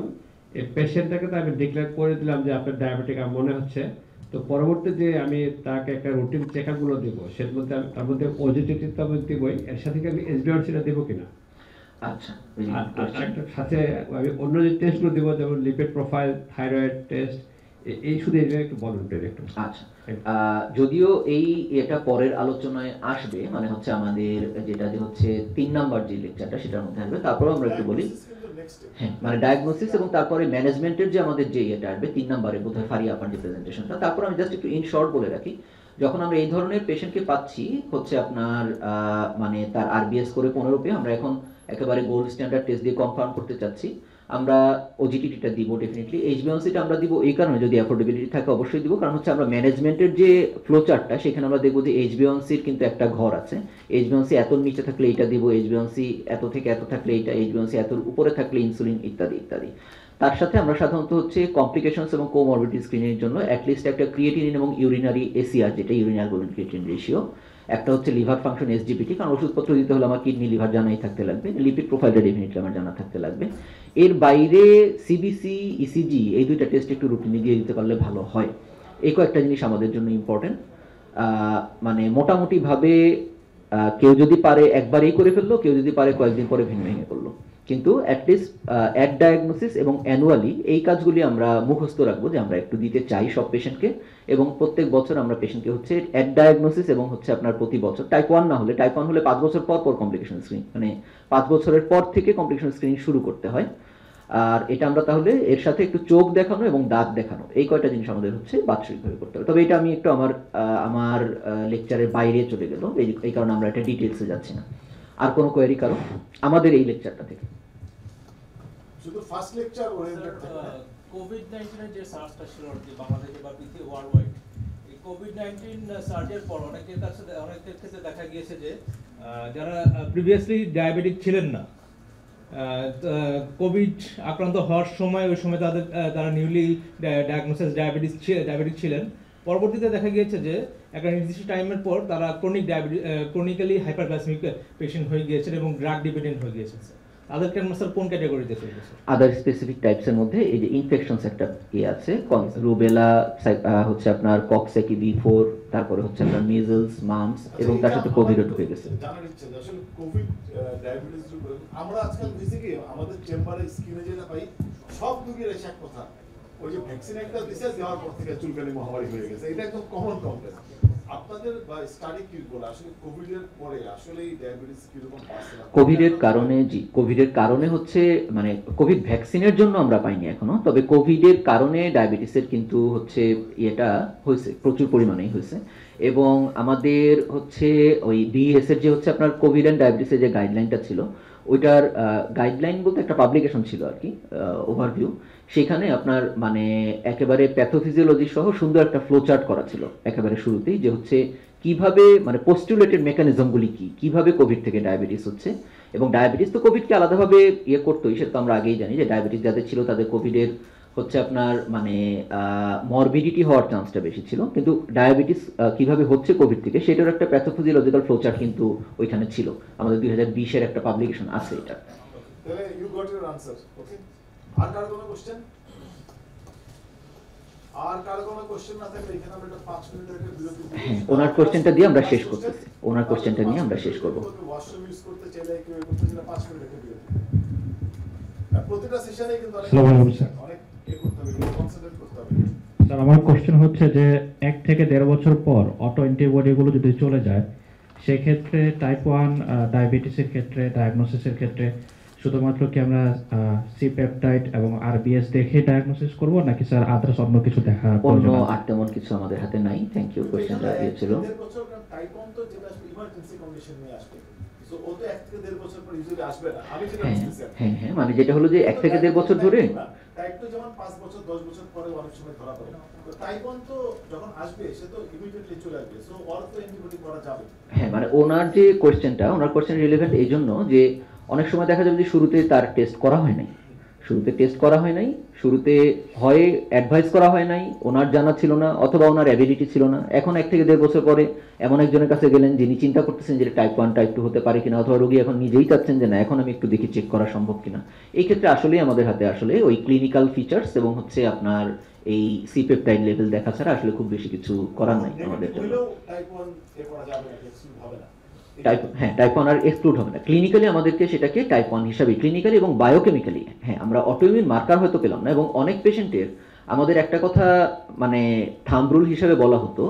এই পেশেন্টটাকে তো আমি ডিক্লেয়ার করে দিলাম যে আপনার ডায়াবেটিক আমার মনে হচ্ছে। তো পরবর্তী যে আমি তাকে একটা রুটিন চেকআপগুলো দেবো, সের মধ্যে তার মধ্যে ওজিটিটি তো আমি দেবই, এর সাথে কি আমি HbA1c-টা দেবো কিনা? আচ্ছা, একটা সাথে আমি অন্য যে টেস্টগুলো দেবো, যেমন লিপিড প্রোফাইল, থাইরয়েড টেস্ট, এই শুধু এটা একটু বলুন একটু। আচ্ছা, যদিও এটা পরের আলোচনায় আসবে, মানে হচ্ছে আমাদের যেটা যে হচ্ছে 3 নাম্বার যে লেকচারটা সেটার মধ্যে আসবে। তারপরে আমরা একটু বলি, হ্যাঁ, মানে ডায়াগনোসিস এবং তারপরে ম্যানেজমেন্টের যে আমাদের যে এটা আসবে 3 নাম্বারে বোধহয় ফারিয়া আপনার যে প্রেজেন্টেশনটা। তারপর আমি জাস্ট একটু ইন শর্ট বলে রাখি, যখন আমরা এই ধরনের পেশেন্টকে পাচ্ছি হচ্ছে আপনার মানে তার আরবিএস করে 15 পে, আমরা এখন একেবারে গোল্ড স্ট্যান্ডার্ড টেস্ট দিয়ে কনফার্ম করতে চাচ্ছি। আমরা ওজিটিটা দিব ডেফিনেটলি, HbA1c-টা আমরা দিব এই কারণে, যদি অ্যাফোর্ডেবিলিটি থাকে অবশ্যই দিব, কারণ হচ্ছে আমরা ম্যানেজমেন্টের যে ফ্লো চার্টটা সেখানে আমরা দেখবো যে HbA1c-র কিন্তু একটা ঘর আছে। HbA1c এতর নিচে থাকলে এটা দিব, HbA1c এত থেকে এত থাকলে এটা, HbA1c এতর উপরে থাকলে ইনসুলিন, ইত্যাদি ইত্যাদি। তার সাথে আমরা সাধারণত হচ্ছে কমপ্লিকেশনস এবং কোমরবিডিটি স্ক্রিনের জন্য অ্যাটলিস্ট একটা ক্রিয়েটিনিন এবং ইউরিনারি এসিআর, যেটা ইউরিনাল গোল্ডেন ক্রিয়েটিন রেশিও, একটা হচ্ছে লিভার ফাংশন এসজিপিটি, কারণ ওষুধপত্র দিতে হলে আমার কিডনি লিভার জানাই থাকতে লাগবে, লিপিড প্রোফাইলটা ডেফিনেটলি আমার জানা থাকতে লাগবে। এর বাইরে সিবিসি, ইসিজি এই দুইটা টেস্ট একটু রুটিনে দিয়ে দিতে পারলে ভালো হয়। এই কয়েকটা জিনিস আমাদের জন্য ইম্পর্টেন্ট। মানে মোটামুটিভাবে কেউ যদি পারে একবারেই করে ফেললো, কেউ যদি পারে কয়েকদিন পরে ভেঙে ভেঙে করলো, কিন্তু অ্যাটলিস্ট অ্যাট ডায়াগনোসিস এবং অ্যানুয়ালি এই কাজগুলি আমরা মুখস্থ রাখবো যে আমরা একটু দিতে চাই সব পেশেন্টকে, এবং প্রত্যেক বছর আমরা পেশেন্টকে হচ্ছে অ্যাট ডায়াগনোসিস এবং হচ্ছে আপনার প্রতি বছর টাইপ 1 না হলে, টাইপ 1 হলে 5 বছর পর পর কমপ্লিকেশন স্ক্রিনিং, মানে 5 বছরের পর থেকে কমপ্লিকেশন স্ক্রিনিং শুরু করতে হয়। আর এটা আমরা তাহলে এর সাথে একটু চোখ দেখানো এবং দাঁত দেখানো, এই কয়টা জিনিস আমাদের হচ্ছে বাৎসরিকভাবে করতে হবে। তবে এটা আমি একটু আমার লেকচারের বাইরে চলে গেল, এই কারণে আমরা এটা ডিটেলসে যাচ্ছি না। আর কোনো কোয়েরি কারো আমাদের এই লেকচারটা থেকে? শুধু ফার্স্ট লেকচার ওরিয়েন্টেড থাকে না। কোভিড-19 এর যে সার্চটা ছিল আর কি বাংলাদেশে বা পৃথিবী ওয়ার্ল্ড ওয়াইড, এই কোভিড-19 সার্চের পর অনেকের ক্ষেত্রে দেখা গিয়েছে যে যারা প্রিভিয়াসলি ডায়াবেটিক ছিলেন না, কোভিড আক্রান্ত হওয়ার সময় ওই সময় তারা নিউলি ডায়াগনোসিস ডায়াবেটিক ছিলেন, পরবর্তীতে দেখা গিয়েছে যে একটা নির্দিষ্ট টাইমের পর তারা ক্রনিক্যালি হাইপারগ্লাইসেমিক পেশেন্ট হয়ে গিয়েছেন এবং ড্রাগ ডিপেন্ডেন্ট হয়ে গিয়েছেন। তাদেরকে আমরা স্যার কোন ক্যাটাগরিতে ফেলবো? আদার স্পেসিফিক টাইপসের মধ্যে এই যে ইনফেকশনস একটা আছে, রুবেলা হচ্ছে আপনার কক্সেকি বি4, তারপরে হচ্ছে আপনার মিজলস, মামস এবং তার সাথে কোভিডও ঢুকে গেছে। জানার ইচ্ছা যে আসলে কোভিড ডায়াবেটিস আমরা আজকাল বেসিক্যালি আমাদের চেম্বারে স্ক্রিনে যেটা পাই সব রোগীর এসে এক কথা, ওই যে ভ্যাকসিন একটা দিছে দেওয়ার পর থেকে চুলকানি মহামারী হয়ে গেছে, এটা একদম কমন কমপ্লেন। আপনাদের বা স্টাডি কি বলে আসলে কোভিডের পরে আসলে এই ডায়াবেটিস কিরকম পাচ্ছে? কোভিডের কারণে কোভিডের কারণে হচ্ছে মানে কোভিড ভ্যাকসিনের জন্য আমরা পাইনি এখনো, তবে কোভিডের কারণে ডায়াবেটিসের কিন্তু হচ্ছে এটা হয়েছে, প্রচুর পরিমাণেই হয়েছে। এবং আমাদের হচ্ছে ওই ডিএস এর যে হচ্ছে আপনার কোভিড অ্যান্ড ডায়াবেটিসের যে গাইডলাইনটা ছিল, ওইটার গাইডলাইন বলতে একটা পাবলিকেশন ছিল আর কি, ওভারভিউ। সেখানে আপনার মানে একেবারে প্যাথোফিজিওলজি সহ সুন্দর একটা ফ্লো চার্ট করা ছিল একেবারে শুরুতেই, যে হচ্ছে কিভাবে মানে পোস্টুলেটেড মেকানিজমগুলি কিভাবে কোভিড থেকে ডায়াবেটিস হচ্ছে। এবং ডায়াবেটিস তো কোভিডকে আলাদাভাবে করতোই, সেটা তো আমরা আগেই জানি যে ডায়াবেটিস যাদের ছিল তাদের কোভিডের হচ্ছে আপনার মানে মরবিডিটি হওয়ার চান্সটা বেশি ছিল, কিন্তু ডায়াবেটিস কিভাবে হচ্ছে কোভিড থেকে সেটার একটা প্যাথোফিজিওলজিক্যাল ফ্লোচার্ট কিন্তু ওইখানে ছিল। আমাদের 2020-এর একটা পাবলিকেশন আছে এটা। তাহলে ইউ গট ইউর আনসার। ওকে, আর কার কোনো কোশ্চেন? আর কার কোনো কোশ্চেন না থাকলে এখানে আমরা একটা 5 মিনিটের একটা বিরতি দিই। ওনার কোশ্চেনটা দিয়ে আমরা শেষ করতেছি, ওনার কোশ্চেনটা নিয়ে আমরা শেষ করব। ওয়াশরুম ইউজ করতে চাইলে কেউ করতে চাইলে 5 মিনিটের একটা বিরতি। প্রতিটা সেশনে কিন্তু আসসালামু আলাইকুম স্যার। অনেক করতে হবে, কনসেন্ট্রেট করতে হবে। স্যার আমার কোশ্চেন হচ্ছে যে 1 থেকে 1.5 বছর পর অটো অ্যান্টিবডিগুলো যদি চলে যায়, সেক্ষেত্রে টাইপ 1 ডায়াবেটিসের ক্ষেত্রে ডায়াগনোসিসের ক্ষেত্রে শুধুমাত্র কি আমরা সি পেপটাইড এবং আরবিএস দেখে ডায়াগনোসিস করব, নাকি স্যার আদার্স অন্য কিছু দেখা অন্য আর তেমন কিছু আমাদের হাতে নাই? থ্যাংক ইউ, কোশ্চেনটা দিয়েছিল। 1.5 বছর কারণ টাইপ 1 তো যেটা ইমার্জেন্সি কন্ডিশন নিয়ে আসবে, সো ও তো 1 থেকে 1.5 বছর পর ইউজুয়ালি আসবে না। আমি যেটা বুঝছি হ্যাঁ, মানে যেটা হলো যে 1 থেকে 1.5 বছর ধরে টাইপ 2 যেমন 5 বছর 10 বছর পরে অনেক সময় ধরা পড়ে, তো টাইপ 1 তো যখন আসবে সে তো ইমিডিয়েটলি চলে আসবে, সো ওর তো অ্যান্টিবডি করা যাবে। হ্যাঁ, মানে ওনার কোশ্চেন রিলেভেন্ট এই জন্য যে অনেক সময় দেখা যাবে যে শুরুতে তার টেস্ট করা হয় নাই, শুরুতে হয় অ্যাডভাইস করা হয় নাই, ওনার জানা ছিল না, অথবা ওনার অ্যাবিলিটি ছিল না। এখন 1 থেকে 1.5 বছর পরে এমন একজনের কাছে গেলেন যিনি চিন্তা করতেছেন যে টাইপ 1 টাইপ 2 হতে পারে কিনা, অথবা রোগী এখন নিজেই চাচ্ছেন যে না এখন আমি একটু দেখি চেক করা সম্ভব কিনা। এই ক্ষেত্রে আসলেই আমাদের হাতে আসলে ওই ক্লিনিক্যাল ফিচার্স এবং হচ্ছে আপনার এই সি পেপটাইড লেভেল দেখা ছাড়া আসলে খুব বেশি কিছু করার নাই আমাদের জন্য। টাইপ 1 এ করা যাবে না, এক্সক্লুড হবে না। টাইপ 1 আর এক্সক্লুড হবে না। ক্লিনিক্যালি আমাদেরকে সেটাকে টাইপ 1 হিসাবে ক্লিনিক্যালি এবং বায়োকেমিক্যালি আমরা অটোইমিউন মার্কার হয়তো পেলাম না। এবং অনেক পেশেন্টের আমাদের একটা কথা মানে থাম্ব রুল হিসাবে বলা হতো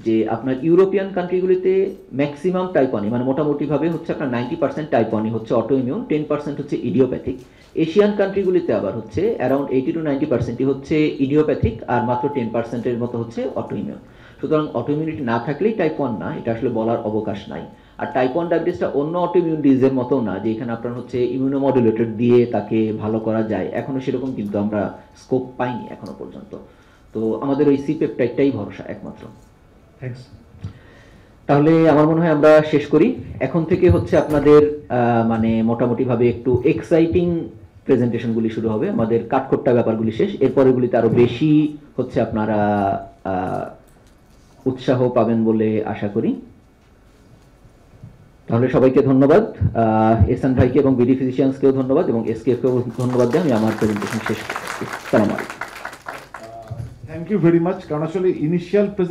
যে আপনার ইউরোপিয়ান কান্ট্রিগুলিতে ম্যাক্সিমাম টাইপ 1 মানে মোটামুটিভাবে হচ্ছে আপনার 90% টাইপ 1 হচ্ছে অটোইমিউন, 10% হচ্ছে ইডিওপ্যাথিক। এশিয়ান কান্ট্রিগুলিতে আবার হচ্ছে অ্যারাউন্ড 80 to 90% হচ্ছে ইডিওপ্যাথিক, আর মাত্র 10%-এর মতো হচ্ছে অটোইমিউন। সুতরাং অটোইমিউনিটি না থাকলেই টাইপ 1 না, এটা আসলে বলার অবকাশ নাই। আর টাইপ 1 ডায়াবেটিসটা অন্য অটোইমিউন ডিজিজের মতো না যে এখানে আপনার হচ্ছে ইমিউনোমডুলেটর দিয়ে তাকে ভালো করা যায়, এখনো সেরকম কিন্তু আমরা স্কোপ পাইনি এখনো পর্যন্ত। তো আমাদের ওই সি পেপটাইডটাই ভরসা একমাত্র। থ্যাঙ্কস। তাহলে আমার মনে হয় আমরা শেষ করি। এখন থেকে হচ্ছে আপনাদের মানে মোটামুটিভাবে একটু এক্সাইটিং প্রেজেন্টেশনগুলি শুরু হবে, আমাদের কাঠখোট্টা ব্যাপারগুলি শেষ, এরপরেগুলিতে আরো বেশি হচ্ছে আপনারা উৎসাহ পাবেন বলে আশা করি। তাহলে সবাইকে ধন্যবাদ, এহসান ভাইকে এবং বিডি ফিজিশিয়ানসকেও ধন্যবাদ এবং এসকেএফকেও ধন্যবাদ দিয়ে আমি আমার প্রেজেন্টেশন শেষ করছি। আসসালামু আলাইকুম। থ্যাংক ইউ ভেরি মাচ, কারণ আসলে ইনিশিয়াল